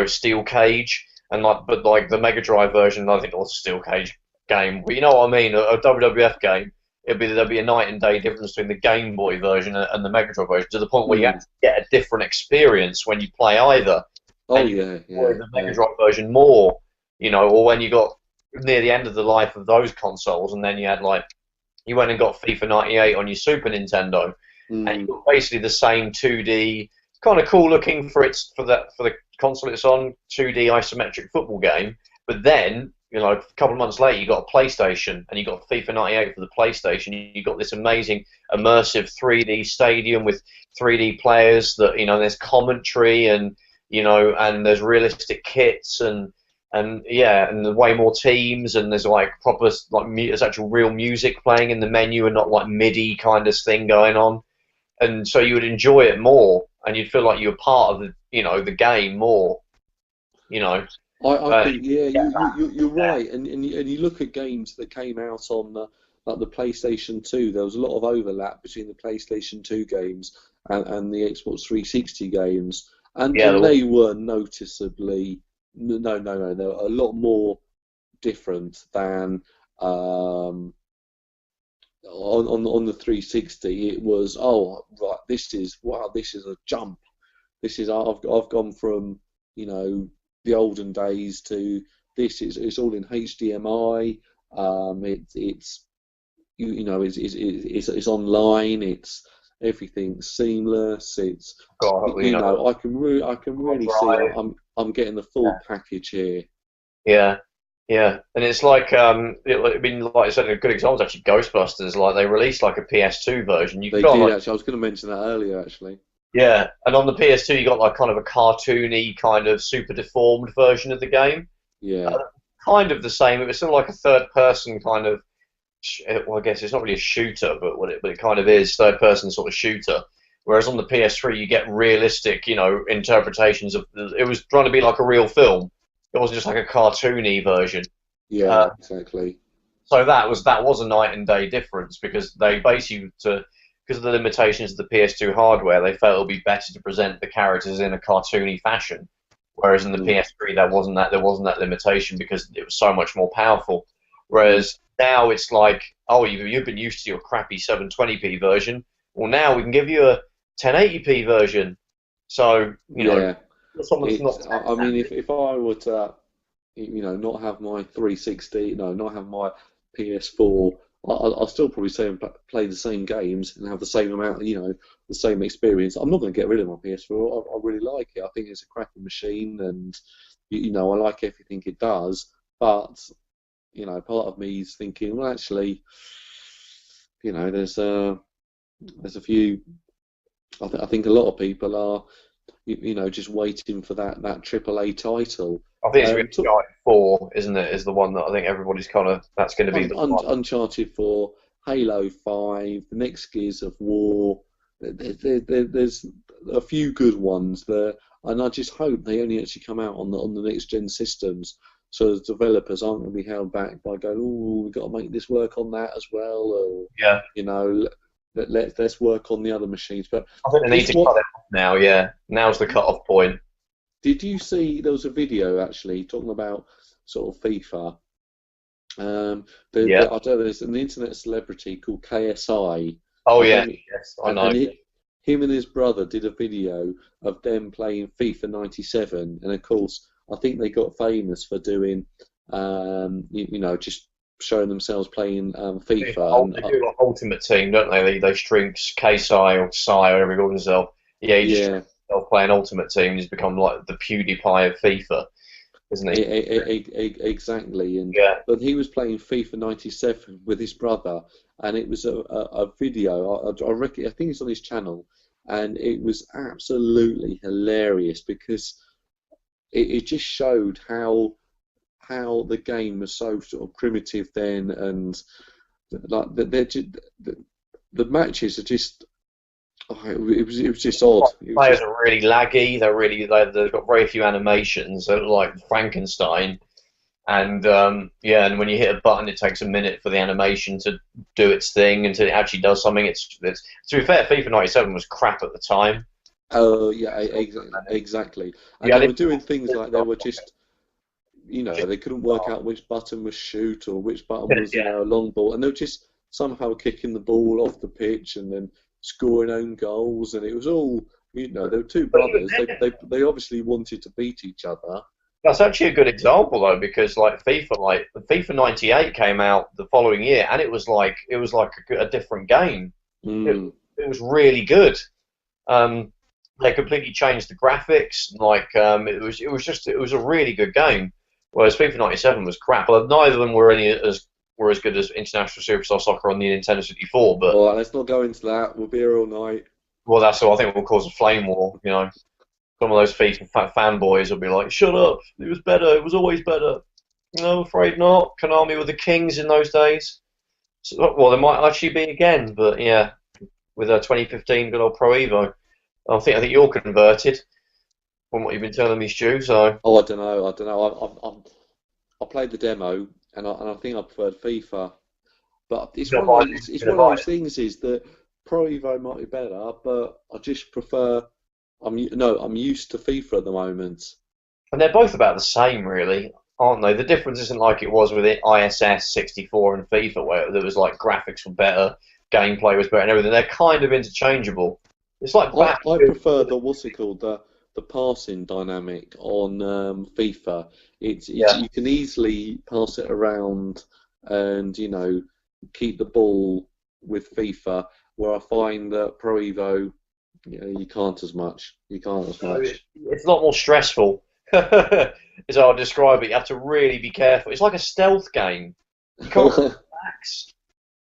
[SPEAKER 1] Steel Cage, and like the Mega Drive version, I think it was a Steel Cage game, but you know what I mean, a WWF game. There'd be a night and day difference between the Game Boy version and the Mega Drive version, to the point where you
[SPEAKER 2] Mm.
[SPEAKER 1] actually get a different experience when you play either,
[SPEAKER 2] Oh
[SPEAKER 1] and you
[SPEAKER 2] yeah,
[SPEAKER 1] enjoy
[SPEAKER 2] yeah,
[SPEAKER 1] the Mega
[SPEAKER 2] yeah.
[SPEAKER 1] Drive version more, or when you got near the end of the life of those consoles, and then you had like you went and got FIFA 98 on your Super Nintendo, and you
[SPEAKER 2] Mm.
[SPEAKER 1] got basically the same 2D, kind of cool looking for the console it's on, 2D isometric football game. But then a couple of months later, you got a PlayStation, and you got FIFA 98 for the PlayStation. You got this amazing immersive 3D stadium with 3D players that there's commentary and and there's realistic kits and yeah, and there's way more teams, and there's like proper there's actual real music playing in the menu, and not like MIDI kind of thing going on, and so you would enjoy it more, and you'd feel like you were part of the game more, you know.
[SPEAKER 2] I
[SPEAKER 1] Uh,
[SPEAKER 2] think, yeah,
[SPEAKER 1] yeah,
[SPEAKER 2] you're right, and you look at games that came out on like the PlayStation 2. There was a lot of overlap between the PlayStation 2 games and the Xbox 360 games,
[SPEAKER 1] yeah,
[SPEAKER 2] and they were noticeably, no, they were a lot more different than on the 360. It was, oh right, this is a jump. This is, I've gone from the olden days to this. It's all in HDMI. It's it's online. Everything's seamless. It's
[SPEAKER 1] God, you
[SPEAKER 2] you
[SPEAKER 1] know,
[SPEAKER 2] know, I can really see
[SPEAKER 1] right.
[SPEAKER 2] I'm getting the full package here.
[SPEAKER 1] Yeah, yeah, and it's like I mean, like I said, a good example is actually Ghostbusters. Like they released like a PS2 version. You
[SPEAKER 2] They
[SPEAKER 1] got
[SPEAKER 2] did
[SPEAKER 1] like
[SPEAKER 2] actually. I was going to mention that earlier actually.
[SPEAKER 1] yeah, and on the PS2 you got like kind of a cartoony, kind of super deformed version of the game.
[SPEAKER 2] Yeah,
[SPEAKER 1] Kind of the same. It was still like a third person kind of. Well, I guess it's not really a shooter, but it kind of is third person sort of shooter. Whereas on the PS3 you get realistic, you know, interpretations of. It was trying to be like a real film. It wasn't just like a cartoony version. Uh,
[SPEAKER 2] yeah, exactly.
[SPEAKER 1] So that was a night and day difference because they basically because of the limitations of the PS2 hardware, they felt it would be better to present the characters in a cartoony fashion. Whereas in the
[SPEAKER 2] Mm.
[SPEAKER 1] PS3, there wasn't that limitation because it was so much more powerful. Whereas now it's like, oh, you've been used to your crappy 720p version. Well, now we can give you a 1080p version. So
[SPEAKER 2] Yeah,
[SPEAKER 1] someone's not
[SPEAKER 2] I mean, if I were to, you know, not have my 360, no, not have my PS4, I'll still probably say and play the same games and have the same amount, you know, the same experience. I'm not going to get rid of my PS4. I really like it. I think it's a cracking machine, and you know, I like everything it does. But you know, part of me is thinking, well, actually, you know, there's a few. I think a lot of people are, you know, just waiting for that AAA title.
[SPEAKER 1] I think it's
[SPEAKER 2] To,
[SPEAKER 1] Uncharted 4, isn't it? Is the one that I think everybody's kind of that's going to be the one.
[SPEAKER 2] Uncharted 4, Halo 5, the next Gears of War. There's a few good ones there, and I just hope they only actually come out on the next gen systems, so the developers aren't going to be held back by going, oh, we've got to make this work on that as well, or
[SPEAKER 1] Yeah,
[SPEAKER 2] you know, let's work on the other machines. But
[SPEAKER 1] I think they need
[SPEAKER 2] is
[SPEAKER 1] to
[SPEAKER 2] what
[SPEAKER 1] cut it off now. Yeah, now's the cut-off point.
[SPEAKER 2] did you see? There was a video actually talking about sort of FIFA.
[SPEAKER 1] Yeah.
[SPEAKER 2] I don't know, there's an internet celebrity called KSI.
[SPEAKER 1] Oh
[SPEAKER 2] I
[SPEAKER 1] yeah.
[SPEAKER 2] don't, know-
[SPEAKER 1] Yes, I know.
[SPEAKER 2] him and his brother did a video of them playing FIFA '97, and of course, I think they got famous for doing, you know, just showing themselves playing FIFA. And
[SPEAKER 1] They do like Ultimate Team, don't they? They string KSI or Psy or whatever he calls himself. Yeah, he just
[SPEAKER 2] yeah,
[SPEAKER 1] string himself playing Ultimate Team. He's become like the PewDiePie of FIFA, isn't he?
[SPEAKER 2] exactly. And
[SPEAKER 1] Yeah.
[SPEAKER 2] but he was playing FIFA '97 with his brother, and it was a video. I reckon I think it's on his channel, and it was absolutely hilarious because it just showed how the game was so sort of primitive then, and like the matches are just it was just odd. It was
[SPEAKER 1] Players
[SPEAKER 2] just
[SPEAKER 1] are really laggy. They've got very few animations. They look like Frankenstein. And yeah, and when you hit a button, it takes a minute for the animation to do its thing until it actually does something. It's to be fair, FIFA '97 was crap at the time.
[SPEAKER 2] oh yeah, exactly. And
[SPEAKER 1] Yeah,
[SPEAKER 2] they were doing things like they were just, you know, they couldn't work
[SPEAKER 1] oh,
[SPEAKER 2] out which button was shoot or which button was, you
[SPEAKER 1] yeah.
[SPEAKER 2] know, a long ball, and they were just somehow kicking the ball off the pitch and then scoring own goals, and it was all, you know, they were two
[SPEAKER 1] But even
[SPEAKER 2] brothers.
[SPEAKER 1] then,
[SPEAKER 2] They obviously wanted to beat each other.
[SPEAKER 1] that's actually a good example though, because like FIFA '98 came out the following year, and it was like a different game. It,
[SPEAKER 2] Mm.
[SPEAKER 1] it was really good. Um, they completely changed the graphics. Like it was a really good game. Whereas FIFA '97 was crap. Well, neither of them were as good as International Superstar Soccer on the Nintendo 64. But
[SPEAKER 2] All right, let's not go into that. We'll be here all night.
[SPEAKER 1] well, that's all I think will cause a flame war. You know, some of those FIFA fanboys will be like, "Shut up! It was better. It was always better." No, I'm afraid not. Konami were the kings in those days. So, well, they might actually be again, but yeah, with 2015 good old Pro Evo. I think you're converted from what you've been telling me, Stu. So
[SPEAKER 2] Oh, I don't know. I don't know. I played the demo, and I think I preferred FIFA. But it's
[SPEAKER 1] you're
[SPEAKER 2] one of
[SPEAKER 1] not buying
[SPEAKER 2] those,
[SPEAKER 1] it.
[SPEAKER 2] it's
[SPEAKER 1] You're
[SPEAKER 2] one
[SPEAKER 1] gonna
[SPEAKER 2] of
[SPEAKER 1] buy
[SPEAKER 2] those
[SPEAKER 1] it.
[SPEAKER 2] things is that Pro Evo might be better, but I just prefer. I'm used to FIFA at the moment.
[SPEAKER 1] And they're both about the same, really, aren't they? The difference isn't like it was with it ISS 64 and FIFA, where there was like graphics were better, gameplay was better, and everything. They're kind of interchangeable. It's like
[SPEAKER 2] I
[SPEAKER 1] Battlefield.
[SPEAKER 2] prefer the what's it called the passing dynamic on FIFA. It's
[SPEAKER 1] Yeah,
[SPEAKER 2] you can easily pass it around and you know keep the ball with FIFA. where I find that Pro Evo, you can't as much. You can't as
[SPEAKER 1] So
[SPEAKER 2] much.
[SPEAKER 1] it's a lot more stressful, as I'll describe it. You have to really be careful. It's like a stealth game. You can't relax.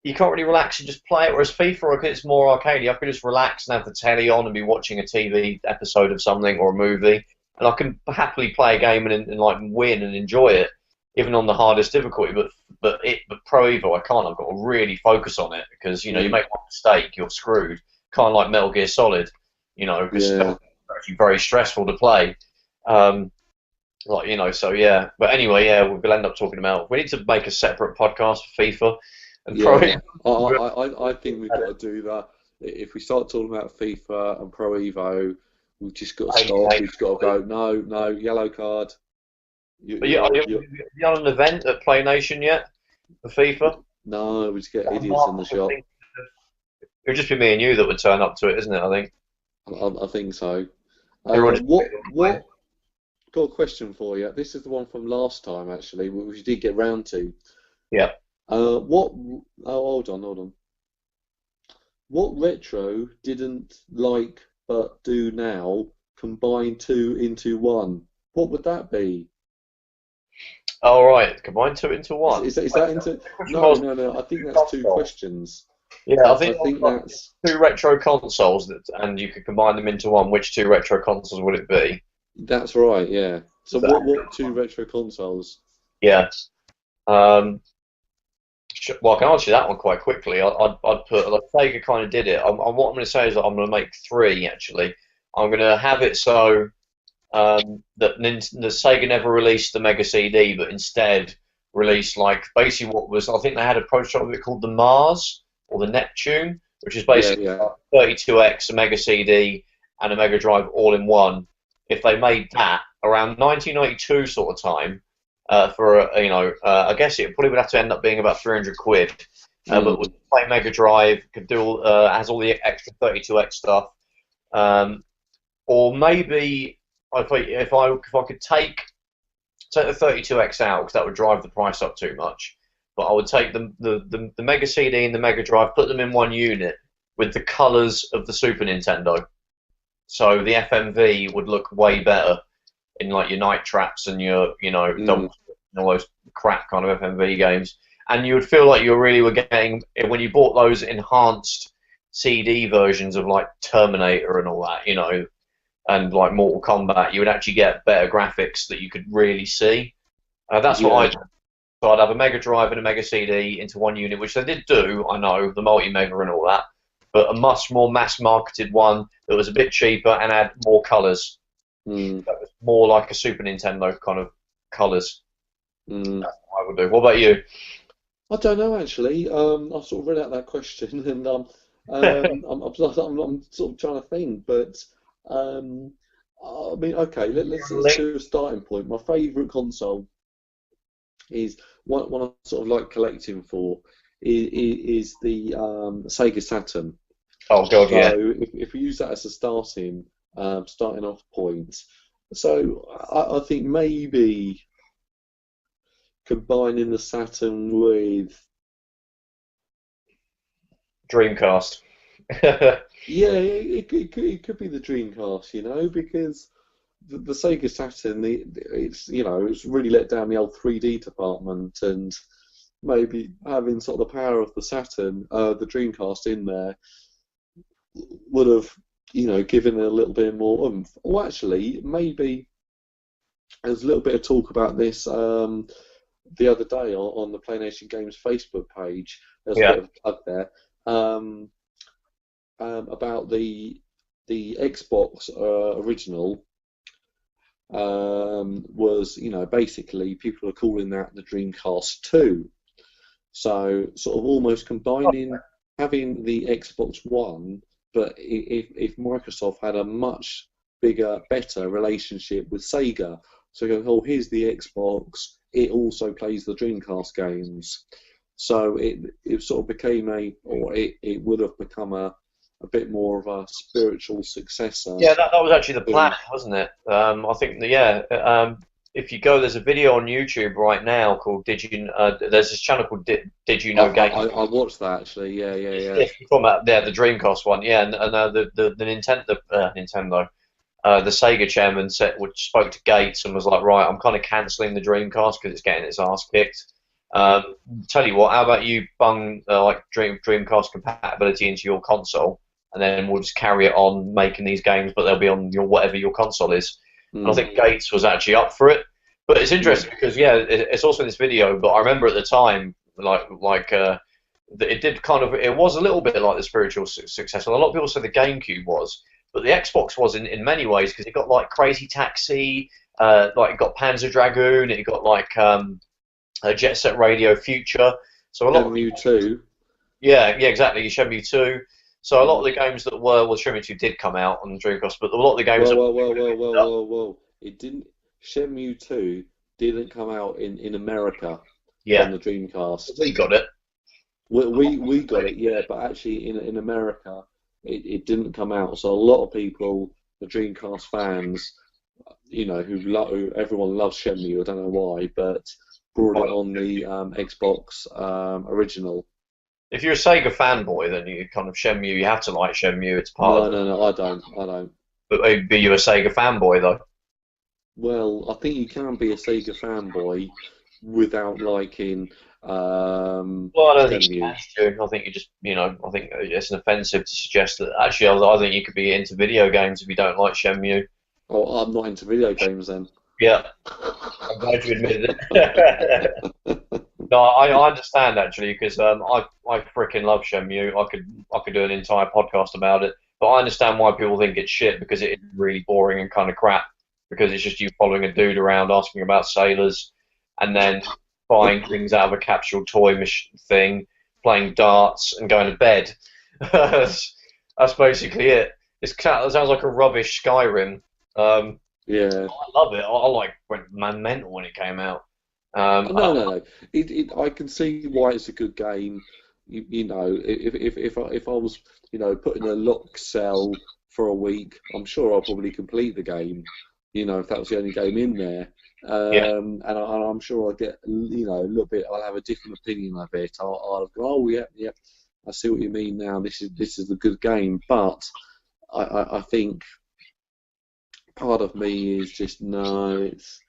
[SPEAKER 1] You can't really relax and just play it. Whereas FIFA, it's more arcadey. I can just relax and have the telly on and be watching a TV episode of something or a movie, and I can happily play a game and like win and enjoy it, even on the hardest difficulty. But Pro Evo, I can't. I've got to really focus on it because you make one mistake, you're screwed. Kind of like Metal Gear Solid, because
[SPEAKER 2] Yeah,
[SPEAKER 1] it's actually very stressful to play. Um, so yeah. But anyway, yeah, we'll end up talking about. We need to make a separate podcast for FIFA and Pro
[SPEAKER 2] yeah.
[SPEAKER 1] Evo.
[SPEAKER 2] I think we've got to do that. If we start talking about FIFA and Pro Evo, we've just got to stop. We've got to go. No, no, yellow card.
[SPEAKER 1] But yeah,
[SPEAKER 2] You're,
[SPEAKER 1] have you done an event at Playnation yet for FIFA?
[SPEAKER 2] no, we just get idiots in the shop.
[SPEAKER 1] It would just be me and you that would turn up to it, isn't it? I think.
[SPEAKER 2] I think so.
[SPEAKER 1] Everyone
[SPEAKER 2] What? Got a question for you. This is the one from last time, actually, which we did get round to.
[SPEAKER 1] Yeah.
[SPEAKER 2] What? Oh, hold on. What retro didn't like but do now combine two into one? What would that be?
[SPEAKER 1] All right. Combine two into one.
[SPEAKER 2] Is that into? No. I think that's two questions.
[SPEAKER 1] Yeah, I
[SPEAKER 2] I think that's
[SPEAKER 1] two retro consoles and you could combine them into one. Which two retro consoles would it be?
[SPEAKER 2] that's right. Yeah. So
[SPEAKER 1] Exactly.
[SPEAKER 2] what two retro consoles?
[SPEAKER 1] Yeah. Um, well, I can answer that one quite quickly. I'd put like Sega kind of did it. What I'm going to say is that I'm going to make three actually. I'm going to have it so that the Sega never released the Mega CD, but instead released like basically what was I think they had a prototype of it called the Mars or the Neptune, which is basically
[SPEAKER 2] Yeah.
[SPEAKER 1] 32X, a Mega CD, and a Mega Drive all in one. If they made that around 1992 sort of time, I guess it probably would have to end up being about 300 quid. But with play Mega Drive, could do has all the extra 32X stuff, or maybe if I could take the 32X out because that would drive the price up too much. But I would take the Mega CD and the Mega Drive, put them in one unit with the colours of the Super Nintendo. So the FMV would look way better in like your Night Traps and your double all those crap kind of FMV games. And you would feel like you really were getting when you bought those enhanced CD versions of like Terminator and all that, and like Mortal Kombat, you would actually get better graphics that you could really see. That's what I did. So I'd have a Mega Drive and a Mega CD into one unit, which they did do, I know, the multi-mega and all that, but a much more mass-marketed one that was a bit cheaper and had more colours. That was more like a Super Nintendo kind of colours. That's what I would do. What about you?
[SPEAKER 2] I don't know actually. I sort of read out that question and I'm sort of trying to think, but I mean, okay, let's do a starting point. My favourite console is one I sort of like collecting for is the Sega Saturn.
[SPEAKER 1] Oh God,
[SPEAKER 2] so
[SPEAKER 1] yeah.
[SPEAKER 2] if we use that as a starting off point, so I think maybe combining the Saturn with
[SPEAKER 1] Dreamcast.
[SPEAKER 2] yeah, it could be the Dreamcast, because the Sega Saturn, it's really let down the old 3D department, and maybe having sort of the power of the Saturn, the Dreamcast in there, would have, given it a little bit more oomph. Or actually, maybe there's a little bit of talk about this the other day on the Playnation Games Facebook page. There's a bit of a plug there. About the Xbox original was, basically people are calling that the Dreamcast 2. So sort of almost combining having the Xbox One, but if Microsoft had a much bigger, better relationship with Sega, so go, oh, here's the Xbox, it also plays the Dreamcast games. So it sort of became it would have become a bit more of a spiritual successor.
[SPEAKER 1] Yeah, that was actually the plan, wasn't it? I think, if you go, there's a video on YouTube right now called Did You? There's this channel called Did You
[SPEAKER 2] I,
[SPEAKER 1] Know
[SPEAKER 2] I,
[SPEAKER 1] Game?
[SPEAKER 2] I watched that actually. Yeah, yeah,
[SPEAKER 1] It's,
[SPEAKER 2] yeah.
[SPEAKER 1] it's from the Dreamcast one, yeah, and the Sega chairman said, which spoke to Gates and was like, right, I'm kind of cancelling the Dreamcast because it's getting its ass kicked. Tell you what, how about you bung like Dreamcast compatibility into your console, and then we'll just carry it on making these games, but they'll be on your whatever your console is. And I
[SPEAKER 2] Mm,
[SPEAKER 1] think Gates was actually up for it. But it's
[SPEAKER 2] mm.
[SPEAKER 1] interesting because yeah, it's also in this video. But I remember at the time, it did kind of, it was a little bit like the spiritual success. And a lot of people say the GameCube was, but the Xbox was in many ways because it got like Crazy Taxi, like it got Panzer Dragoon, it got like Jet Set Radio Future. So a lot of
[SPEAKER 2] Shenmue 2.
[SPEAKER 1] yeah, exactly. Shenmue 2. So a lot of
[SPEAKER 2] Mm.
[SPEAKER 1] the games that were well, Shenmue 2 did come out on Dreamcast, but a lot of the games
[SPEAKER 2] Whoa,
[SPEAKER 1] that
[SPEAKER 2] whoa, whoa, whoa, whoa, whoa, whoa. It didn't. Shenmue 2 didn't come out in America
[SPEAKER 1] yeah,
[SPEAKER 2] on the Dreamcast.
[SPEAKER 1] we got it.
[SPEAKER 2] We got it, yeah, but actually in America it didn't come out. So a lot of people, the Dreamcast fans, who everyone loves Shenmue, I don't know why, but brought it on the Xbox original.
[SPEAKER 1] If you're a Sega fanboy, then you kind of Shenmue. You have to like Shenmue. It's part
[SPEAKER 2] No,
[SPEAKER 1] of it.
[SPEAKER 2] no, no, I don't.
[SPEAKER 1] But are you a Sega fanboy though?
[SPEAKER 2] Well, I think you can be a Sega fanboy without liking
[SPEAKER 1] Well, I don't think you
[SPEAKER 2] Shenmue.
[SPEAKER 1] have to. I think you just, I think it's an offensive to suggest that. Actually, I think you could be into video games if you don't like Shenmue.
[SPEAKER 2] Oh, I'm not into video games then.
[SPEAKER 1] Yeah, I'm glad you admitted it. No, I understand actually because I freaking love Shenmue. I could do an entire podcast about it. But I understand why people think it's shit because it is really boring and kind of crap. Because it's just you following a dude around asking about sailors, and then buying things out of a capsule toy thing, playing darts, and going to bed. That's basically it. It sounds like a rubbish Skyrim.
[SPEAKER 2] Yeah.
[SPEAKER 1] I love it. I like went man mental when it came out.
[SPEAKER 2] No, no, no. I can see why it's a good game. If I was, put in a lock cell for a week, I'm sure I'll probably complete the game. If that was the only game in there.
[SPEAKER 1] Yeah,
[SPEAKER 2] I'm sure I'll get, a little bit. I'll have a different opinion of it. I'll go, oh yeah, yeah. I see what you mean now. This is a good game, but I think part of me is just no. It's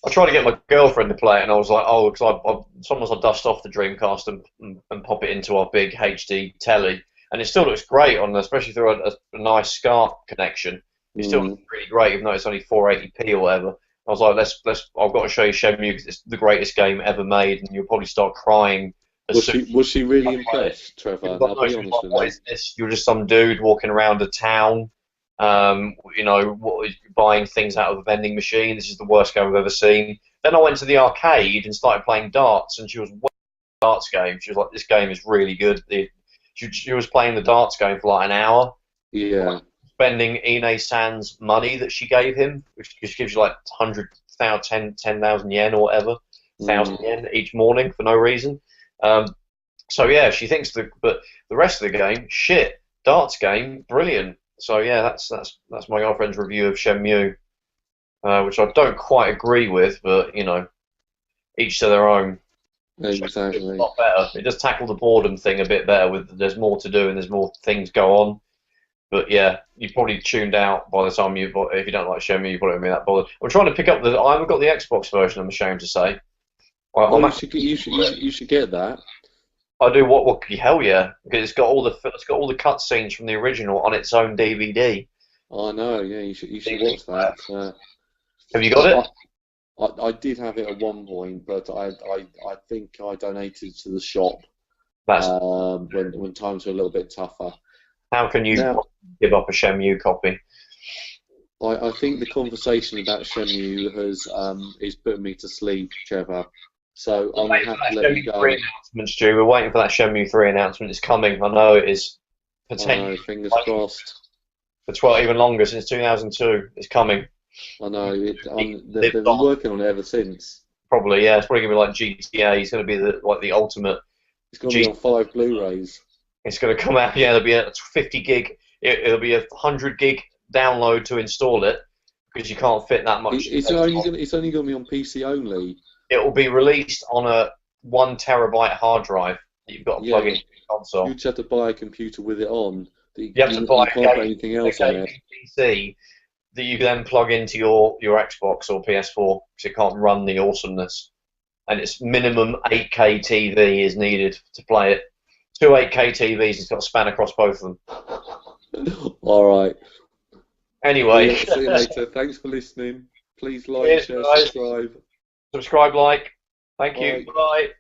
[SPEAKER 1] I tried to get my girlfriend to play it, and I was like, oh, because sometimes I dust off the Dreamcast and pop it into our big HD telly, and it still looks great on, especially through a nice SCART connection. It still
[SPEAKER 2] mm.
[SPEAKER 1] looks pretty great, even though it's only 480p or whatever. I was like, I've got to show you Shenmue because it's the greatest game ever made, and you'll probably start crying as
[SPEAKER 2] Was
[SPEAKER 1] soon
[SPEAKER 2] she was she really
[SPEAKER 1] as you play it.
[SPEAKER 2] impressed,
[SPEAKER 1] She
[SPEAKER 2] Trevor?
[SPEAKER 1] was like,
[SPEAKER 2] Now
[SPEAKER 1] no,
[SPEAKER 2] be
[SPEAKER 1] she was
[SPEAKER 2] honest
[SPEAKER 1] like,
[SPEAKER 2] with
[SPEAKER 1] what
[SPEAKER 2] me.
[SPEAKER 1] is this? You're just some dude walking around a town, buying things out of a vending machine. This is the worst game I've ever seen. Then I went to the arcade and started playing darts, and she was darts game. She was like, this game is really good. She was playing the darts game for like an hour,
[SPEAKER 2] Yeah.
[SPEAKER 1] spending Ine San's money that she gave him, which gives you like 10,000 yen or whatever,
[SPEAKER 2] Mm.
[SPEAKER 1] 1,000 yen each morning for no reason. So yeah, she thinks but the rest of the game, shit. Darts game, brilliant. So yeah, that's my girlfriend's review of Shenmue, which I don't quite agree with, but each to their own. It's a
[SPEAKER 2] Exactly.
[SPEAKER 1] lot better. It does tackle the boredom thing a bit better. With there's more to do and there's more things go on. But yeah, you probably tuned out by the time if you don't like Shenmue, you probably won't be that bothered. I'm trying to pick up I haven't got the Xbox version. I'm ashamed to say.
[SPEAKER 2] Oh,
[SPEAKER 1] I'm
[SPEAKER 2] you should get that.
[SPEAKER 1] I do what hell yeah, because it's got all the cutscenes from the original on its own DVD.
[SPEAKER 2] I know. Yeah, you should watch that.
[SPEAKER 1] Have you
[SPEAKER 2] I,
[SPEAKER 1] got it?
[SPEAKER 2] I did have it at one point, but I think I donated to the shop
[SPEAKER 1] That's
[SPEAKER 2] when times were a little bit tougher.
[SPEAKER 1] how can you
[SPEAKER 2] Now,
[SPEAKER 1] give up a Shenmue copy?
[SPEAKER 2] I think the conversation about Shenmue has is putting me to sleep, Trevor. So
[SPEAKER 1] We're
[SPEAKER 2] I'm gonna
[SPEAKER 1] waiting for
[SPEAKER 2] have to
[SPEAKER 1] that
[SPEAKER 2] let you
[SPEAKER 1] Shenmue 3
[SPEAKER 2] go.
[SPEAKER 1] announcement, Stu. We're waiting for that Shenmue 3 announcement. It's coming. I know it is
[SPEAKER 2] I know,
[SPEAKER 1] potentially
[SPEAKER 2] fingers crossed.
[SPEAKER 1] for 12 even longer since 2002. It's coming.
[SPEAKER 2] I know they've
[SPEAKER 1] Lived
[SPEAKER 2] been
[SPEAKER 1] on.
[SPEAKER 2] working on it ever since.
[SPEAKER 1] Probably, yeah. It's probably gonna be like GTA. It's gonna be the ultimate
[SPEAKER 2] It's going to be
[SPEAKER 1] G.
[SPEAKER 2] on 5 Blu-rays.
[SPEAKER 1] It's gonna come out. Yeah, there'll be a 50 gig. It'll be a 100 gig download to install it. because you can't fit that much.
[SPEAKER 2] It's only going to be on PC only.
[SPEAKER 1] It will be released on a 1 terabyte hard drive that you've got to plug into your console.
[SPEAKER 2] You just have to buy a computer with it on.
[SPEAKER 1] You have to buy
[SPEAKER 2] you can't put anything else on it.
[SPEAKER 1] PC that you then plug into your Xbox or PS4 because it can't run the awesomeness. And it's minimum 8K TV is needed to play it. 2 8K TVs, it's got to span across both of them.
[SPEAKER 2] All right.
[SPEAKER 1] Anyway.
[SPEAKER 2] See you later. Thanks for listening. Please like, share, subscribe.
[SPEAKER 1] Subscribe, like. Thank you. Bye.